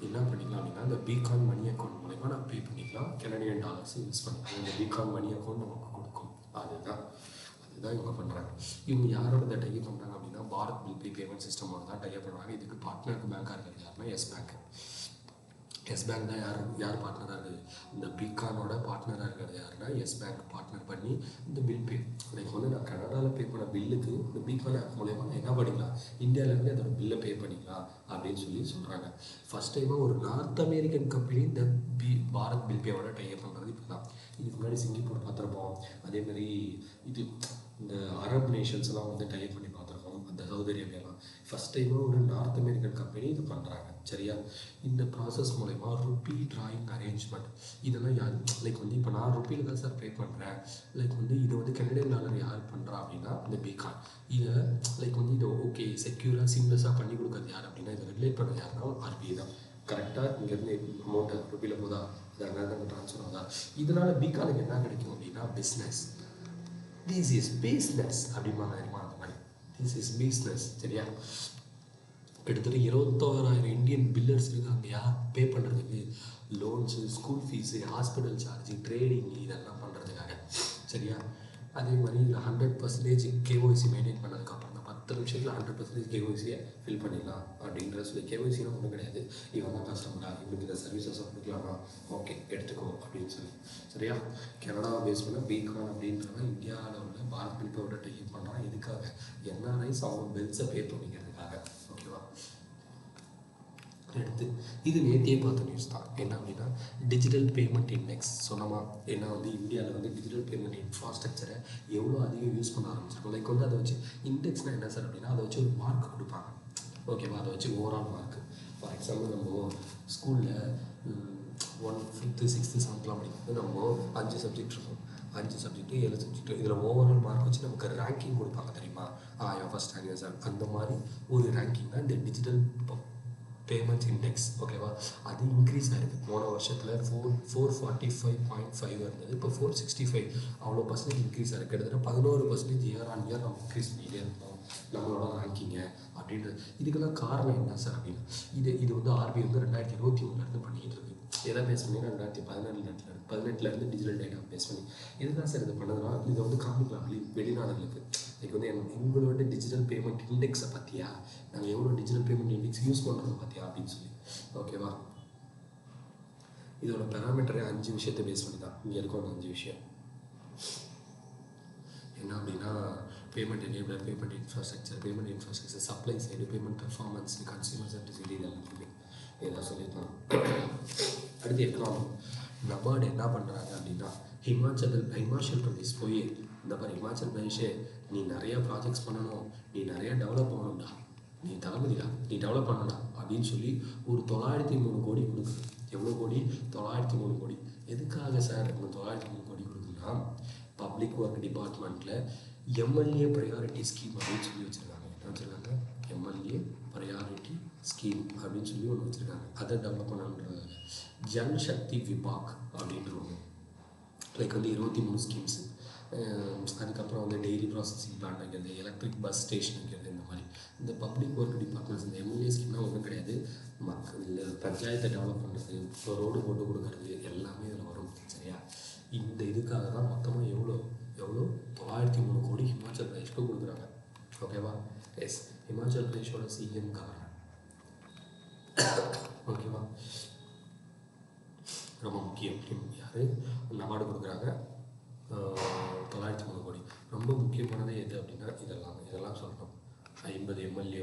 S1: இந்த பீகான் மணி அக்கௌண்ட் மூலயமா நான் பே பண்ணிக்கலாம். கனடியன் டாலர்ஸ் யூஸ் பண்ணிக்கலாம். இந்த பீகான் மணி அக்கௌண்ட் நமக்கு கொடுக்கும். அதுதான் இவங்க பண்ணுறாங்க. இவங்க யாரோட டைப் பண்ணுறாங்க அப்படின்னா, பாரத் பில் பே பேமெண்ட் சிஸ்டமோட தான் டைப் பண்ணுறாங்க. இதுக்கு பார்ட்னருக்கு பேங்காக இருக்கிறது யாருன்னா எஸ் பேங்க். எஸ் பேங்க் தான் யார் பார்ட்னராக இருக்குது, இந்த பீகானோட பார்ட்னராக இருக்கிறது யாருன்னா எஸ் பேங்க் பார்ட்னர் பண்ணி இந்த பில் பே. லைக் வந்து நான் கனடாவில் பே பண்ண பில்லுக்கு இந்த பீகான் ஆப் மூலயமா நான் என்ன பண்ணிக்கலாம், இந்தியாவிலேருந்து அதோட பில்லை பே பண்ணிக்கலாம் அப்படின்னு சொல்கிறாங்க. ஃபஸ்ட் டைமாக ஒரு நார்த் அமெரிக்கன் கம்பெனி இந்த பாரத் பில் பேவோட டைப் பண்ணுறது இப்போ தான். இதுக்கு முன்னாடி சிங்கப்பூர் பார்த்துருப்போம். அதேமாதிரி இது இந்த அரப் நேஷன்ஸ்லாம் வந்து டைப் பண்ணி பார்த்துருக்கோம், அந்த சவுதி அரேபியாலாம். ஃபஸ்ட் டைமாக ஒரு நார்த் அமெரிக்கன் கம்பெனி இது பண்ணுறாங்க. சரியா? இந்த ப்ராசஸ் மூலயமா ருப்பி டிராயிங் அரேஞ்ச்மெண்ட் இதெல்லாம் யார் லைக் வந்து இப்போ நான் ருப்பியில் தான் சார் பே பண்ணுறேன். லைக் வந்து இது வந்து கனடியன் டாலர் யார் பண்ணுறா அப்படின்னா இந்த பீகான். இதை லைக் வந்து இதை ஓகே செக்யூராக சிம்லெஸ்ஸாக பண்ணி கொடுக்குறது யார் அப்படின்னா, இதை ரெகுலேட் பண்ண யாருன்னா ஆர்பிஐ தான். கரெக்டாக இங்கேருந்து அமௌண்ட்டை ருப்பியில் போதா, இது அங்கே ட்ரான்ஸ்ஃபர் ஆகுதா. இதனால் பீகானுக்கு என்ன கிடைக்கும் அப்படின்னா பிஸ்னஸ். திஸ் இஸ் பிஸ்னஸ் அப்படிம்பாங்க தெரியுமா, அந்த மாதிரி திஸ் இஸ் பிஸ்னஸ். சரியா? கிட்டத்தட்ட 21,000 இந்தியன் பில்லர்ஸ் இருக்காங்க யார் பே பண்ணுறதுக்கு, loans, school fees, hospital charge, trading இதெல்லாம் பண்ணுறதுக்காக. சரியா? அதே மாதிரி இதில் 100% கேஒய்சி மெயின்டைன் பண்ணதுக்கப்புறம் தான் 10 நிமிஷத்தில் 100% கேஒய்சியை ஃபில் பண்ணிடலாம் அப்படின்ற சொல்லி. கேஒய்சினா ஒன்றும் கிடையாது, இவங்க தான் கஸ்டமராக இவங்களுக்கு இந்த சர்வீசஸை கொடுக்கலாமா, ஓகே எடுத்துக்கோ அப்படின்னு சொல்லி. சரியா? கனடாவை பேஸ் பண்ண பீகான் அப்படின்றவன் இந்தியாவில் உள்ள பாரத் பில் பேவோட டைப் பண்ணுறான். எதுக்காக, என்ஆர்ஐஸ் அவங்க பில்ஸை பே பண்ணிக்கிறதுக்காக. ஓகேவா? எடுத்து இது நேத்தியே பார்த்த நியூஸ் தான். என்ன அப்படின்னா, டிஜிட்டல் பேமெண்ட் இண்டெக்ஸ் சொன்னமா, ஏன்னா வந்து இந்தியாவில் வந்து டிஜிட்டல் பேமெண்ட் இன்ஃப்ராஸ்ட்ரக்சரை எவ்வளோ அதிகம் யூஸ் பண்ண ஆரம்பிச்சிருக்கோம். லைக் வந்து அதை வச்சு இண்டெக்ஸ்னால் என்ன சார் அப்படின்னா, அதை வச்சு ஒரு மார்க் கொடுப்பாங்க. ஓகேவா? அதை வச்சு ஓவரால் மார்க். ஃபார் எக்ஸாம்பிள் நம்ம ஸ்கூலில் 1, 5th, 6th, 7th படிக்கும்போது நம்ம 5 சப்ஜெக்ட் இருக்கும். 5 சப்ஜெக்ட்டு 7 சப்ஜெக்ட்டு இதில் ஓவரால் மார்க் வச்சு நமக்கு ரேங்கிங் கொடுப்பாங்க தெரியுமா. ஃபஸ்ட் ரேங்க் அந்த மாதிரி ஒரு ரேங்கிங் தான் இந்த டிஜிட்டல் பேமெண்ட்ஸ் இண்டெக்ஸ். ஓகேவா, அது இன்க்ரீஸ் ஆகிருக்கு. போன வருஷத்தில் 445.5 இருந்தது, இப்போ 465 அவ்வளோ பர்சன்டேஜ் இன்க்ரீஸ் ஆகிருக்கு. கிட்டத்தட்ட 11% இயர் ஆன் இயர் நம்ம இன்க்ரீஸ் பண்ணிகிட்டே இருந்தோம் நம்மளோட ரேங்கிங்கை அப்படின்றது. இதுக்கெல்லாம் காரணம் என்ன சார் அப்படின்னா, இது வந்து ஆர்பிஐ வந்து 2021 பண்ணிக்கிட்டு இருக்கு. எதை பேஸ் பண்ணி 2018 டிஜிட்டல் டேட்டா பேஸ் பண்ணி இதுதான் சார் இது பண்ணதுனா இதை வந்து காமிக்கலாம் வெளிநாடுகளுக்கு. இதுக்கு வந்து எங்களோட டிஜிட்டல் பேமெண்ட் இண்டெக்ஸை பார்த்தியா, நாங்கள் எவ்வளோ டிஜிட்டல் பேமெண்ட் இண்டெக்ஸ் யூஸ் பண்ணுறோம் பார்த்தியா அப்படின்னு சொல்லி. ஓகேவா, இதோட பேராமீட்டரே 5 விஷயத்தை பேஸ் பண்ணி தான் இங்கே இருக்கும். 5 விஷயம் என்ன அப்படின்னா, payment enabler, payment infrastructure, supply side, payment performance, consumer centricity, இதெல்லாம் இதான் சொல்லியிருக்காங்க. அடுத்து எக்கனாமி. நபார்டு என்ன பண்ணுறாங்க அப்படின்னா, ஹிமாச்சல் பிரதேஷ் போய் இந்த மாதிரி ஹிமாச்சல் பிரதேஷே நீ நிறையா ப்ராஜெக்ட்ஸ் பண்ணணும், நீ நிறையா டெவலப் பண்ணணும்டா, நீ தளபதிடா, நீ டெவலப் பண்ணடா அப்படின்னு சொல்லி ஒரு 903 கோடி கொடுக்குது. எவ்வளோ கோடி? 903 கோடி. எதுக்காக சார் இந்த 903 கோடி கொடுக்குன்னா, பப்ளிக் ஒர்க் டிபார்ட்மெண்ட்டில் எம்எல்ஏ ப்ரையாரிட்டி ஸ்கீம் அப்படின்னு சொல்லி வச்சுருக்காங்க. என்ன வச்சுருக்காங்க? எம்எல்ஏ ப்ரையாரிட்டி ஸ்கீம் அப்படின்னு சொல்லி ஒன்று வச்சுருக்காங்க. அதை டெவலப் பண்ணணுன்றது ஜன் சக்தி விபாக் அப்படின்ற ஒன்று. லைக் வந்து 23 ஸ்கீம்ஸு. அதுக்கப்புறம் வந்து டெய்லி ப்ராசஸிங் பிளான் வைக்கிறது, எலக்ட்ரிக் பஸ் ஸ்டேஷன் வைக்கிறது, இந்த மாதிரி இந்த பப்ளிக் ஒர்க் டிபார்ட்மெண்ட்ஸ். இந்த எம்எல்ஏ ஸ்கீம்னால் ஒன்றும் கிடையாது, மக்கள் பஞ்சாயத்தை டெவலப் பண்ணுறது, ரோடு போட்டு கொடுக்கறது எல்லாமே இதில் வரும். சரியா, இந்த இதுக்காக தான் மொத்தமாக எவ்வளோ 903 கோடி ஹிமாச்சல் பிரதேஷ்க்கு கொடுக்குறாங்க. ஓகேவா, எஸ், ஹிமாச்சல் பிரதேஷோட சிஎம் கவர்னர். ஓகேவா, ரொம்ப முக்கியம். யார் நபார்டு கொடுக்குறாங்க 903 கோடி. ரொம்ப முக்கியமானது எது அப்படின்னா இதெல்லாம் சொல்லணும். 50 எம்எல்ஏ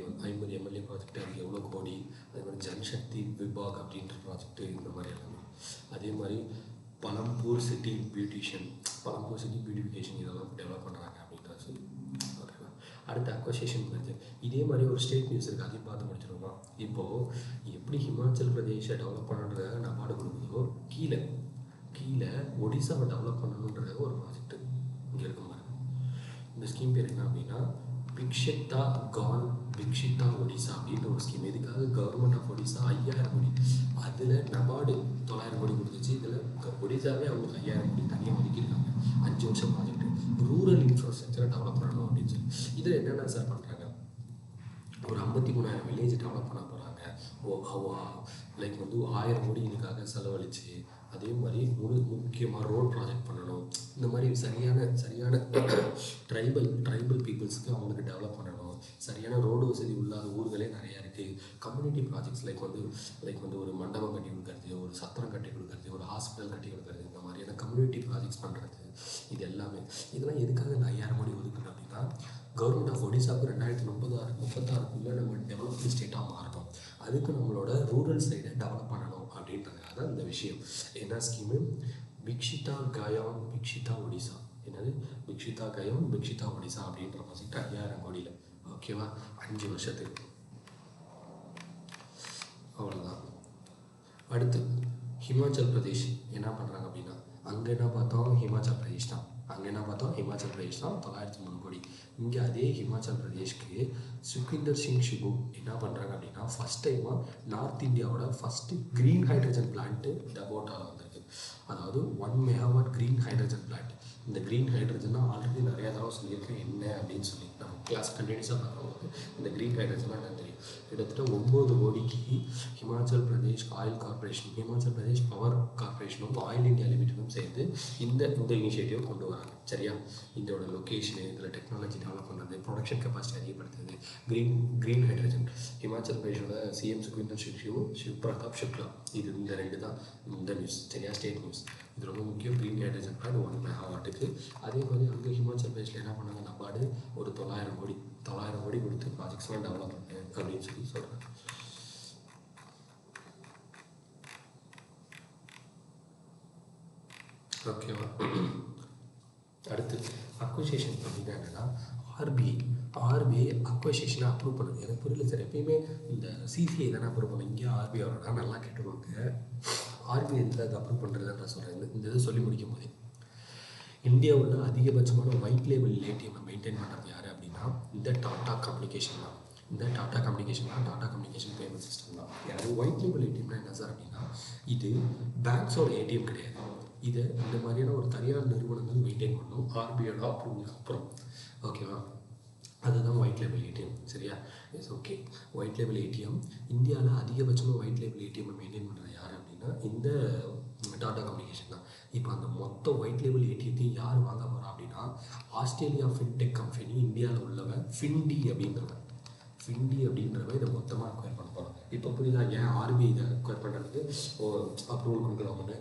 S1: ப்ராஜெக்ட், அதுக்கு எவ்வளோ கோடி, அதே மாதிரி ஜன்சக்தி விபாக் அப்படின்ற ப்ராஜெக்ட்டு, இந்த மாதிரி எல்லாமே. அதே மாதிரி பலம்பூர் சிட்டி பியூட்டிஃபிகேஷன் இதெல்லாம் டெவலப் பண்ணுறாங்க அப்படின்றது சொல்லி. ஓகேவா, அடுத்து அக்வசியேஷன் வருது. இதே மாதிரி ஒரு ஸ்டேட் நியூஸ் இருக்குது, அதையும் பார்த்து முடிச்சிருவோம். இப்போது எப்படி ஹிமாச்சல் பிரதேஷை டெவலப் பண்ணுறத நபார்டு கொடுக்குதோ, கீழே ஒடிசாவை டெவலப் பண்ணணுன்ற ஒரு ப்ராஜெக்ட் இங்கே இருக்கும் பாருங்க. இந்த ஸ்கீம் பேர் என்ன அப்படின்னா, பிக்ஷிதா ஒடிசா அப்படின்ற ஒரு ஸ்கீம். இதுக்காக கவர்மெண்ட் ஆஃப் ஒடிசா 5000 கோடி, அதில் நபார்டு 900 கோடி கொடுத்துச்சு. இதில் ஒடிசாவே அவங்களுக்கு 5000 கோடி தனியாக ஒதுக்கியிருக்காங்க. 5 வருஷம் ப்ராஜெக்ட். ரூரல் இன்ஃப்ராஸ்ட்ரக்சரை டெவலப் பண்ணணும் அப்படின்னு சொல்லி. இதில் என்னென்ன சார் பண்ணுறாங்க, ஒரு 53,000 வில்லேஜ் டெவலப் பண்ண போகிறாங்க. லைக் வந்து 1000 கோடி இதுக்காக செலவழிச்சு, அதே மாதிரி முக்கியமாக ரோட் ப்ராஜெக்ட் பண்ணணும். இந்த மாதிரி சரியான ட்ரைபல் பீப்புள்ஸ்க்கு அவங்களுக்கு டெவலப் பண்ணணும். சரியான ரோடு வசதி இல்லாத ஊர்களே நிறையா இருக்குது. கம்யூனிட்டி ப்ராஜெக்ட்ஸ் லைக் வந்து ஒரு மண்டபம் கட்டி கொடுக்கறது, ஒரு சத்திரம் கட்டி கொடுக்கறது, ஒரு ஹாஸ்பிட்டல் கட்டி கொடுக்கறது, இந்த மாதிரியான கம்யூனிட்டி ப்ராஜெக்ட்ஸ் பண்ணுறது. இது எல்லாமே இதெல்லாம் எதுக்காக இந்த 5000 கோடி ஒதுக்கணும் அப்படின்னா, கவர்மெண்ட் ஆஃப் ஒடிசாவுக்கு 2036 நம்ம டெவலப்மெண்ட் ஸ்டேட்டாக மாறணும். அதுக்கு நம்மளோட ரூரல் சைடை டெவலப் பண்ணணும் அப்படின்றதுக்காக தான் இந்த விஷயம். என்ன ஸ்கீமு? பிக்ஷிதா ஒடிசா. என்னது? பிக்ஷிதா ஒடிசா அப்படின்ற ப்ராஜெக்ட் 5000 கோடியில். ஓகேவா, 5 வருஷத்துக்கு. அவ்வளோதான். அடுத்து ஹிமாச்சல் பிரதேஷ் என்ன பண்ணுறாங்க அப்படின்னா, அங்கே என்ன பார்த்தோம்? ஹிமாச்சல் பிரதேஷ் தான் 903 கோடி. இங்கே அதே ஹிமாச்சல் பிரதேஷ்க்கு சுக்விந்தர் சிங் சுகு என்ன பண்ணுறாங்க அப்படின்னா, ஃபஸ்ட் டைமாக நார்த் இந்தியாவோட ஃபஸ்ட்டு க்ரீன் ஹைட்ரஜன் பிளான்ட்டு டபோட்டாவில் வந்திருக்கு. அதாவது 1 மெகாவாட் க்ரீன் ஹைட்ரஜன் பிளான்ட். இந்த க்ரீன் ஹைட்ரஜன்னா ஆல்ரெடி நிறையா தடவை சொல்லியிருக்கேன் என்ன அப்படின்னு சொல்லி. நம்ம கிளாஸ் கண்டினியூஸாக பார்க்கும்போது இந்த க்ரீன் ஹைட்ரஜன்லாம் என்ன தெரியும். கிட்டத்தட்ட 9 கோடிக்கு Himachal Pradesh oil corporation, Himachal Pradesh power கார்பரேஷனும் oil India லிமிட்டடும் சேர்ந்து இந்த இனிஷியேட்டிவ் கொண்டு வராங்க. சரியா, இதோட லொக்கேஷனு, இதில் டெக்னாலஜி டெவலப் பண்ணுறது, production capacity அதிகப்படுத்துறது, green hydrogen. Himachal பிரதேஷோட CM Sukhwinder Singh Sukhu, சிவ் பிரதாப் சுக்லா, இந்த 2 தான் இந்த நியூஸ். சரியா, ஸ்டேட் நியூஸ். இது ரொம்ப முக்கியம். Green hydrogen plan 1 மெகாவாட்டுக்கு. அதே மாதிரி அங்கே ஹிமாச்சல் பிரதேஷில் என்ன பண்ணாங்க, நபார்டு ஒரு 900 கோடி கொடுத்து ப்ராஜெக்ட்ஸ்லாம் டெவலப் பண்ணேன் அப்படின்னு சொல்லி சொல்கிறாங்க. ஓகேவா, அடுத்து அக்வசியேஷன் அப்படின்னா என்னென்னா, ஆர்பிஐ அக்வசியேஷனை அப்ரூவ் பண்ணுது. எனக்கு புரியல சார், எப்பயுமே இந்த சிசிஐ தானே அப்ரூவ் பண்ணும், இங்கே ஆர்பிஐ வரலாம். நல்லா கேட்டுருவாங்க. ஆர்பிஐ எதுக்கு அது அப்ரூவ் பண்ணுறதுன்னு நான் சொல்கிறேன். இந்த இதை சொல்லி முடிக்கும் போதே இந்தியாவில் அதிகபட்சமான ஒயிட் லேபிள் ஏடிஎம்மை மெயின்டைன் பண்ணுறது யார் அப்படின்னா இந்த டாடா கம்யூனிகேஷன் தான். இந்த டாடா கம்யூனிகேஷன் பேமெண்ட் சிஸ்டம் தான். யாரும் ஒயிட் லேபிள் ஏடிஎம்னா என்ன சார் அப்படின்னா இது பேங்க்ஸோட ஏடிஎம் கிடையாது. இதை இந்த மாதிரியான ஒரு தனியார் நிறுவனங்கள் மெயின்டைன் பண்ணும் ஆர்பிஐயோட அப்ரூவலுக்கு அப்புறம். ஓகேவா, அதுதான் ஒயிட் லேபிள் ஏடிஎம். சரியா, yes okay. White label ATM இந்தியாவில் அதிகபட்சமாக ஒயிட் லேபிள் ஏடிஎம்மை மெயின்டைன் பண்ணுறது யார் அப்படின்னா இந்த டாடா கம்யூனிகேஷன் தான். இப்போ அந்த மொத்த ஒயிட் லேபிள் ஏடிஎத்தையும் யார் வாங்க போகிறா அப்படின்னா ஆஸ்திரேலியா ஃபின்டெக் கம்பெனி இந்தியாவில் உள்ளவன் ஃபின்டி அப்படின்றவன் இதை மொத்தமாக அக்வயர் பண்ண போகிறோம். இப்போ புரியுதா ஏன் ஆர்பிஐ இதை அக்வயர் பண்ணுறதுக்கு அப்ரூவல் கொடுக்குறாங்கன்னு?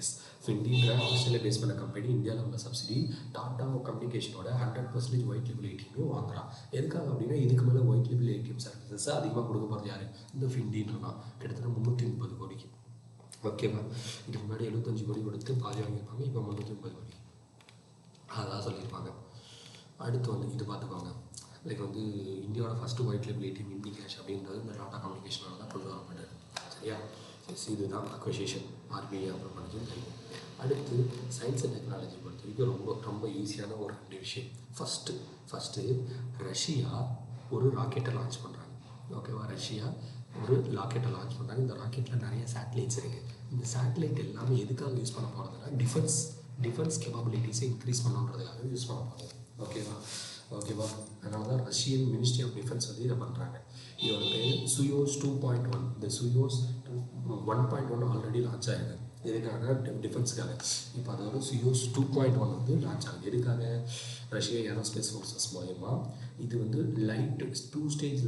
S1: எஸ், ஃபிண்டின்ற ஆஸ்திரேலியா பேஸ் பண்ண கம்பெனி இந்தியாவில் உள்ள சப்சிடி டாடா கம்யூனிகேஷனோட 100% ஒயிட் லேபிள் ஏடிஎம்மையும் வாங்குறான். எதுக்காக அப்படின்னா இதுக்கு மேலே ஒயிட் லேபிள் ஏடிஎம் சர்வீசஸ் அதிகமாக கொடுக்க போகிறது யார்? இந்த ஃபிண்டின்றனா கிட்டத்தட்ட 330 கோடிக்கு. ஓகேவா, இதுக்கு முன்னாடி 75 கோடி கொடுத்து பாதி வாங்கியிருப்பாங்க, இப்போ 330 கோடி அதான் சொல்லியிருப்பாங்க. அடுத்து வந்து இது பார்த்துக்கோங்க, லைக் வந்து இந்தியாவோட first white label ATM Indicash அப்படின்றது இந்த டாடா கம்யூனிகேஷனால தான் கொண்டு வரப்பட்டது. சரியா, இதுதான் அக்வசிஷன் ஆர்பிஐ அப்புறம் பண்ணது தெரியும். அடுத்து சயின்ஸ் அண்ட் டெக்னாலஜி பொறுத்த வரைக்கும் ரொம்ப ரொம்ப ஈஸியான ஒரு 2 விஷயம். ஃபஸ்ட்டு ரஷ்யா ஒரு ராக்கெட்டை லான்ச் பண்ணுறாங்க. ஓகேவா, ரஷ்யா ஒரு ராக்கெட்டை லான்ச் பண்ணுறாங்க. இந்த ராக்கெட்டில் நிறைய சேட்டலைட்ஸ் இருக்குது. இந்த சேட்டலைட் எல்லாமே எதுக்காக யூஸ் பண்ண போகிறதுனா டிஃபென்ஸ் கேப்பபிலிட்டிஸை இன்க்ரீஸ் பண்ணுறதுக்காக யூஸ் பண்ண போகிறது. ஓகேவா, அதனால தான் ரஷ்யன் மினிஸ்ட்ரி ஆஃப் டிஃபென்ஸ் வந்து இதை பண்ணுறாங்க. இதோட பேர் சுயோஸ் 2.1. இந்த சுயோஸ் 1.1 ஆல்ரெடி லான்ச் ஆகிருக்கு. எதுக்காக? டிஃபென்ஸுக்காக. இப்போ அதோட சுயோஸ் 2.1 வந்து லான்ச் ஆகுது. எதுக்காக? ரஷ்யா ஏரோஸ்பேஸ் ஃபோர்ஸஸ் மூலயமா இது வந்து light 2 stage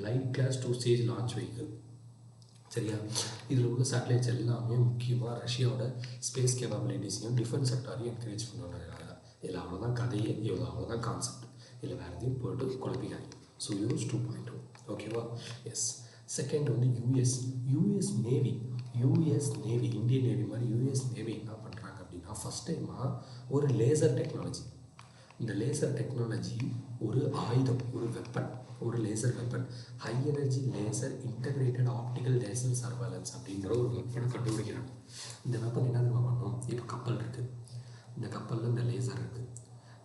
S1: light class 2 stage launch vehicle. சரியா, இதில் உள்ள சேட்டலைட்ஸ் எல்லாமே முக்கியமாக ரஷ்யாவோட ஸ்பேஸ் கேப்பபிலிட்டிஸையும் டிஃபென்ஸ் செக்டாரையும் என்கரேஜ் பண்ணுறாங்க. இதில் அவ்வளோதான் கதையே, அவ்வளோதான் கான்செப்ட். இதில் வேறு எதையும் போட்டு குழப்பிக்காங்க. சுயோஸ் 2.2. ஓகேவா, எஸ். செகண்ட் வந்து யூஎஸ் நேவி. இந்தியன் நேவி மாதிரி யூஎஸ் நேவி என்ன பண்ணுறாங்க அப்படின்னா ஃபஸ்ட் டைமாக ஒரு லேசர் டெக்னாலஜி. இந்த லேசர் டெக்னாலஜி ஒரு ஆயுதம், ஒரு laser weapon, high energy laser integrated optical laser surveillance அப்படின்ற ஒரு வெப்பனை கண்டுபிடிக்கிறாங்க. இந்த வெப்பன் என்ன தெரியுமா பண்ணணும்? இப்போ கப்பல் இருக்குது, இந்த கப்பலில் இந்த லேசர் இருக்குது.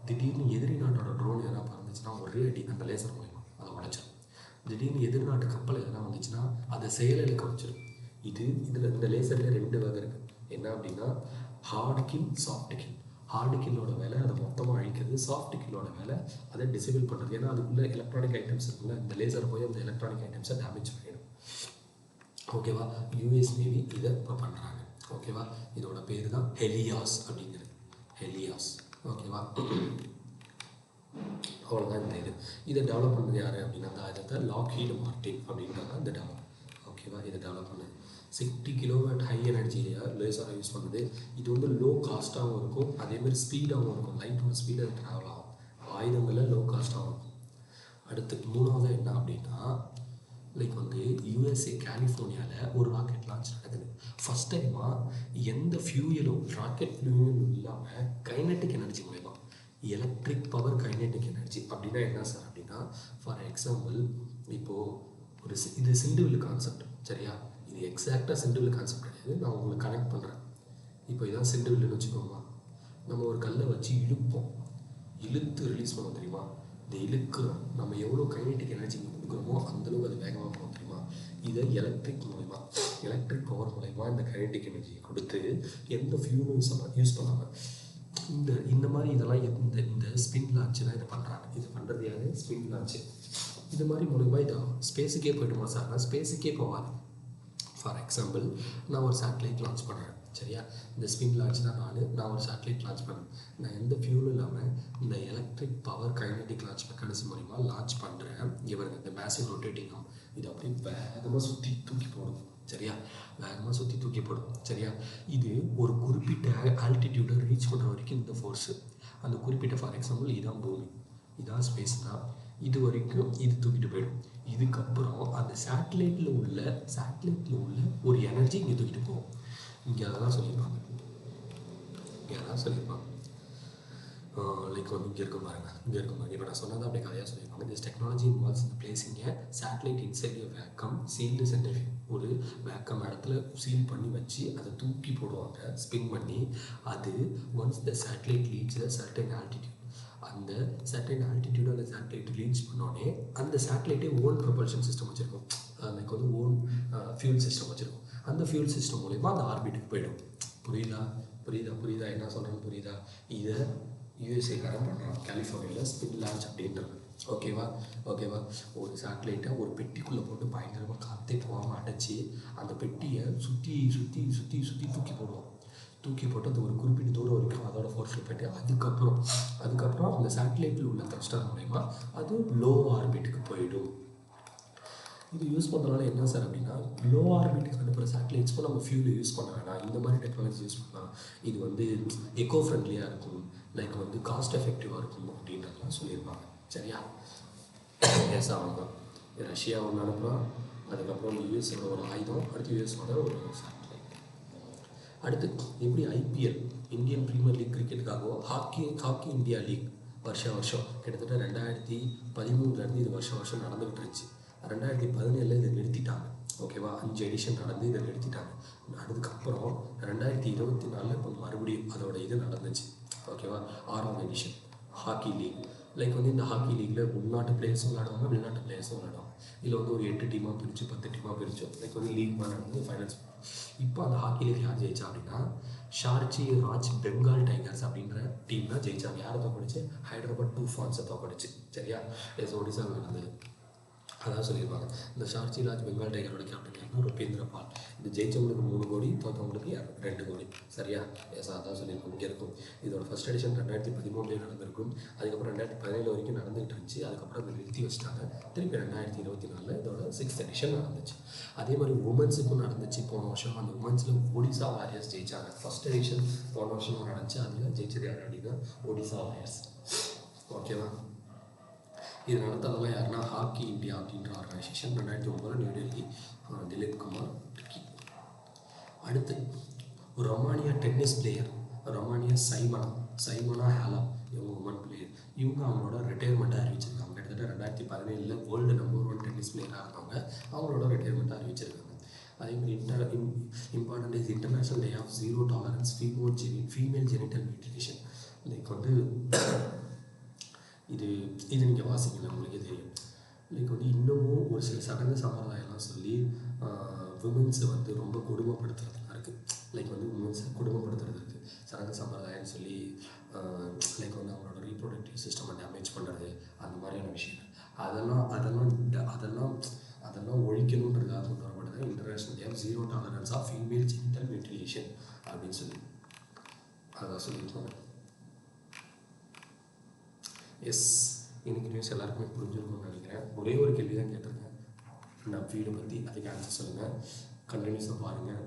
S1: திடீர்னு எதிரி நாட்டோட ட்ரோன் எதனா பறந்துச்சுன்னா ஒரே அடி அந்த லேசர் மூலிமா அதை உடைச்சிடும். திடீர்னு எதிர்நாட்டு கப்பல் எதனா வந்துச்சுன்னா அதை செயலிழக்க வச்சிடும். இதில் இந்த லேசரில் 2 வகை இருக்குது. என்ன அப்படின்னா hard kill, soft kill. Hard கில்லோட வேலை அதை மொத்தமாக அழிக்கிறது, சாஃப்ட் கில்லோட வேலை அதை டிசேபிள் பண்ணுறது. ஏன்னா அதுக்குள்ளே எலக்ட்ரானிக் ஐட்டம்ஸ் இருக்குல்ல, இந்த லேசர் போய் அந்த எலக்ட்ரானிக் ஐட்டம்ஸை டேமேஜ் பண்ணிடும். ஓகேவா, யூஎஸ் நேவி இதை இப்போ பண்ணுறாங்க. ஓகேவா, இதோட பேர் தான் ஹெலியாஸ் அப்படிங்கிறது. ஹெலியாஸ். ஓகேவா, அவ்வளோதான் இந்த இதை டெவலப் பண்ணது யார் அப்படின்னா அந்த ஆயுதத்தை லாக்ஹீட் மார்டின் அப்படின்றது இந்த டெவலப். ஓகேவா, இதை டெவலப் பண்ணது 60 கிலோவாட் ஹை எனர்ஜியாக லேசராக யூஸ் பண்ணுது. இது வந்து லோ காஸ்ட்டாகவும் இருக்கும், அதேமாதிரி ஸ்பீடாகவும் இருக்கும். லைட்டோட ஸ்பீடாக ட்ராவல் ஆகும். ஆயுதங்களில் லோ காஸ்ட்டாகவும் இருக்கும். அடுத்து 3வது என்ன அப்படின்னா லைக் வந்து யூஎஸ்ஏ கலிஃபோர்னியாவில் ஒரு ராக்கெட் லான்ச் நடக்குது. ஃபஸ்ட் டைமாக எந்த ஃபியூயலும் ராக்கெட் ஃபியூயலும் இல்லாமல் கைனட்டிக் எனர்ஜி மூலமா எலக்ட்ரிக் பவர் கைனட்டிக் எனர்ஜி அப்படின்னா என்ன சார் அப்படின்னா ஃபார் எக்ஸாம்பிள் இப்போது இது சிண்டுவில் கான்செப்ட். சரியா, இது எக்ஸாக்டாக சிண்டுவில் கான்செப்ட் கிடையாது, நான் உங்களுக்கு கனெக்ட் பண்ணுறேன். இப்போ இதான் சிண்டுவில்னு வச்சுக்கோமா, நம்ம ஒரு கல்லை வச்சு இழுத்து ரிலீஸ் பண்ணோம் தெரியுமா? இந்த இழுக்கிறோம், நம்ம எவ்வளோ கைனட்டிக் எனர்ஜி கொடுக்குறோமோ அந்தளவுக்கு அது வேகமாக போகும் தெரியுமா? இதை எலக்ட்ரிக் பவர் மூலயமா இந்த கைனட்டிக் எனர்ஜியை கொடுத்து எந்த ஃபியூலும் யூஸ் பண்ணாமல் இந்த மாதிரி இதெல்லாம் இந்த ஸ்பின் லான்ச்சு தான் இதை பண்ணுறாங்க. இது பண்ணுறது யாரு? Spin launch. இது மாதிரி மூலமா இதை ஸ்பேஸுக்கே போய்ட்டுமா சார்? நான் ஸ்பேஸுக்கே போகாது. ஃபார் எக்ஸாம்பிள் நான் ஒரு சேட்டலைட் லான்ச் பண்ணுறேன். சரியா, இந்த ஸ்பின் லான்ச் தான் நான் ஒரு சேட்டலைட் லான்ச் பண்ணேன். நான் எந்த ஃபியூலும் இல்லாமல் இந்த electric power kinetic launch mechanism மூலிமா லான்ச் பண்ணுறேன். இவங்க இந்த மேசிவ் ரொட்டேட்டிங் இது அப்படியே வேகமாக சுற்றி தூக்கி போடும். சரியா, வேகமாக சுற்றி தூக்கி போடும். சரியா, இது ஒரு குறிப்பிட்ட ஆல்டிடியூடை ரீச் பண்ணுற வரைக்கும் இந்த ஃபோர்ஸு அந்த குறிப்பிட்ட ஃபார் எக்ஸாம்பிள் இதான் பூமி, இதான் ஸ்பேஸ்னா இது வரைக்கும் இது தூக்கிட்டு போயிடும். இதுக்கப்புறம் அந்த சேட்டலைட்டில் உள்ள ஒரு எனர்ஜி இங்கே தூக்கிட்டு போகும். இங்கே அதெல்லாம் சொல்லியிருப்பாங்க. லைக் வந்து இங்கே இருக்கும் பாருங்க, இங்கே இருக்கும் பாருங்க. இப்போ நான் சொன்னது அப்படி கதையாக சொல்லியிருப்பாங்க. திஸ் டெக்னாலஜி இன்வால்வ்ஸ் இந்த பிளேசிங் ஏ சேட்டலைட் இன்சைட் ஏ வேக்கம் சீல்டு சென்ட்ரிஃபியூஜ். ஒரு வேக்கம் இடத்துல சீல் பண்ணி வச்சு அதை தூக்கி போடுவாங்க, ஸ்பின் பண்ணி. அது once the satellite reach the certain altitude, அந்த சர்டன் ஆல்டிடியூட் அந்த சேட்டலைட் ரீச் பண்ணோடனே அந்த சேட்டலைட்டே ஓன் ப்ரொபல்ஷன் சிஸ்டம் வச்சுருக்கும். லைக் வந்து ஓன் ஃபியூல் சிஸ்டம் வச்சுருக்கும். அந்த ஃபியூல் சிஸ்டம் மூலிமா அந்த ஆர்பிட்டுக்கு போயிடும். புரியுதா புரியுதா புரியுதா என்ன சொல்கிறேன்னு புரியுதா? இதை யூஎஸ்ஏக்காரன் பண்ணுறான், கலிஃபோர்னியாவில் ஸ்பின் லான்ச் அப்படின்றது. ஓகேவா ஓகேவா ஒரு சேட்டலைட்டை ஒரு பெட்டிக்குள்ளே போட்டு பயங்கரமாக காற்றே போகாமல் அடைச்சி அந்த பெட்டியை சுற்றி சுற்றி சுற்றி சுற்றி தூக்கி போடுவோம். தூக்கி போட்டு அது ஒரு குறிப்பிட்ட தூரம் வரைக்கும் அதோட ஃபோர்ஸில் போய்ட்டு அதுக்கப்புறம் அந்த சேட்டலைட்டில் உள்ள த்ரஸ்டர் மூலயமா அது லோ ஆர்பிட்டுக்கு போயிடும். இது யூஸ் பண்ணுறதுனால என்ன சார் அப்படின்னா, லோ ஆர்பிட்டுக்கு அனுப்புகிற சேட்டலைட்ஸ்க்கும் நம்ம ஃபியூலை யூஸ் பண்ண வேணாம், இந்த மாதிரி டெக்னாலஜி யூஸ் பண்ணலாம். இது வந்து எக்கோ ஃப்ரெண்ட்லியாக இருக்கும், லைக் வந்து காஸ்ட் எஃபெக்டிவாக இருக்கும் அப்படின்றதுலாம் சொல்லியிருப்பாங்க. சரியா? எஸ் ஆமாம். ரஷ்யா ஒன்று அனுப்புகிறோம், அதுக்கப்புறம் யூஎஸோட ஒரு ஆயுதம், அடுத்து யூஎஸோட ஒரு சேட்டலைட். அடுத்து எப்படி ஐபிஎல் இந்தியன் ப்ரீமியர் லீக் கிரிக்கெட்டுக்காகவும் ஹாக்கி இந்தியா லீக் வருஷம் கிட்டத்தட்ட 2013 இது வருஷம் நடந்துகிட்டு இருந்துச்சு. 2017 இதை நிறுத்திட்டாங்க. ஓகேவா, 5 எடிஷன் நடந்து இதை நிறுத்திட்டாங்க. அதுக்கப்புறம் 2024 இப்போ மறுபடியும் அதோட இது நடந்துச்சு. ஓகேவா, 6வது எடிஷன் ஹாக்கி லீக். லைக் வந்து இந்த ஹாக்கி லீக்கில் உள்நாட்டு பிளேயர்ஸும் விளையாடுவாங்க, வெளிநாட்டு பிளேயர்ஸும் விளையாடுவாங்க. இதில் வந்து ஒரு 8 டீமாக பிரித்து 10 டீமாக பிரித்தோம். லைக் வந்து லீக் மாதிரி நடந்து ஃபைனல்ஸ். இப்போ அந்த ஹாக்கி லீக் யார் ஜெயிச்சா அப்படின்னா, ஷார்ஜி ராஜ் பெங்கால் டைகர்ஸ் அப்படின்ற டீம் தான் ஜெயிச்சாங்க. யாரை தோக்கடிச்சு? ஹைதராபாத் டூஃபான்ஸை தோக்கடிச்சு. சரியா? எஸ் ஒடிசாவில் நடந்தது. அதான் சொல்லியிருப்பாங்க. இந்த ஷார்ஜி ராஜ் பெங்கால் டைகரோட கேப்டன் யாருன்னா ருபேந்திர பால். இது ஜெயிச்சவங்களுக்கு 3 கோடி, தோற்றவங்களுக்கு 2 கோடி. சரியா? எஸ் அதான் சொல்லியிருக்கோம். இங்கே இருக்கும். இதோட ஃபஸ்ட் எடிஷன் 2013 நடந்திருக்கும். அதுக்கப்புறம் 2017 வரைக்கும் நடந்துகிட்டு இருந்துச்சு. அதுக்கப்புறம் அதை நிறுத்தி வச்சிட்டாங்க. திருப்பி 2024 இதோட 6th எடிஷன் நடந்துச்சு. அதே மாதிரி உமன்ஸுக்கும் நடந்துச்சு போன வருஷம். அந்த உமன்ஸில் ஒடிசா வாரியர்ஸ் ஜெயிச்சாங்க. ஃபஸ்ட் எடிஷன் போன வருஷம் நடந்துச்சு. அதில் ஜெயிச்சது யார் அப்படின்னா ஒடிசா வாரியர்ஸ். ஓகேவா? இது நடத்துறதெல்லாம் யாருன்னா ஹாக்கி இந்தியா அப்படின்ற ஆர்கனைசேஷன். 2009 நியூ டெல்லி, திலீப் குமார் டிக்கி. அடுத்து ஒரு ரொமானியா டென்னிஸ் பிளேயர், ரொமானியா சைமனா ஹேலப், இவங்க உமன் பிளேயர். இவங்க அவங்களோட ரிட்டையர்மெண்ட்டை அறிவிச்சிருக்காங்க. கிட்டத்தட்ட 2017 வேர்ல்டு நம்பர் 1 டென்னிஸ் பிளேயராக இருந்தவங்க அவங்களோட ரிட்டையர்மெண்ட்டை அறிவிச்சிருக்காங்க. அதே மாதிரி important is international day of zero tolerance female genital mutilation. Like வந்து இது நீங்கள் வாசிக்கல, உங்களுக்கே தெரியும். லைக் வந்து இன்னமும் ஒரு சில சடங்கு சம்பிரதாயம்லாம் சொல்லி விமன்ஸை வந்து ரொம்ப கொடுமைப்படுத்துறதுலாம் இருக்குது. லைக் வந்து விமன்ஸை கொடுமைப்படுத்துறது இருக்குது, சடங்கு சம்பிரதாயம்னு சொல்லி. லைக் வந்து அவங்களோட ரீப்ரொடக்டிவ் சிஸ்டமை டேமேஜ் பண்ணுறது, அந்த மாதிரியான விஷயங்கள். அதெல்லாம் ஒழிக்கணுன்றதுக்காக கொண்டு வரப்படுது international day of zero tolerance of female genital mutilation அப்படின்னு சொல்லி அதான் சொல்லியிருக்காங்க. எஸ், எனக்கு நியூஸ் எல்லாருக்குமே புரிஞ்சிருக்கும்னு நினைக்கிறேன். ஒரே ஒரு கேள்வி தான் கேட்டிருக்கேன் நான் வீடை பற்றி, அதுக்கு ஆன்சர் சொல்லுங்கள். கண்டினியூஸாக பாருங்கள்.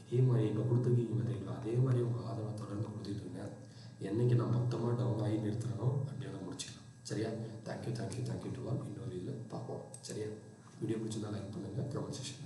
S1: இதே மாதிரி இப்போ கொடுத்துருக்கீங்க பார்த்தீங்களா, அதே மாதிரி உங்கள் ஆதரவை தொடர்ந்து கொடுத்துட்டு இருங்க. என்றைக்கு நான் மொத்தமாக டவுன் ஆகி நிறுத்துறனோ அப்படியே முடிச்சுக்கலாம். சரியா? Thank you to all. இன்னொரு இதில் பார்ப்போம். சரியா? வீடியோ பிடிச்சிருந்தா லைக் பண்ணுங்கள், கமெண்ட் செக்ஷன்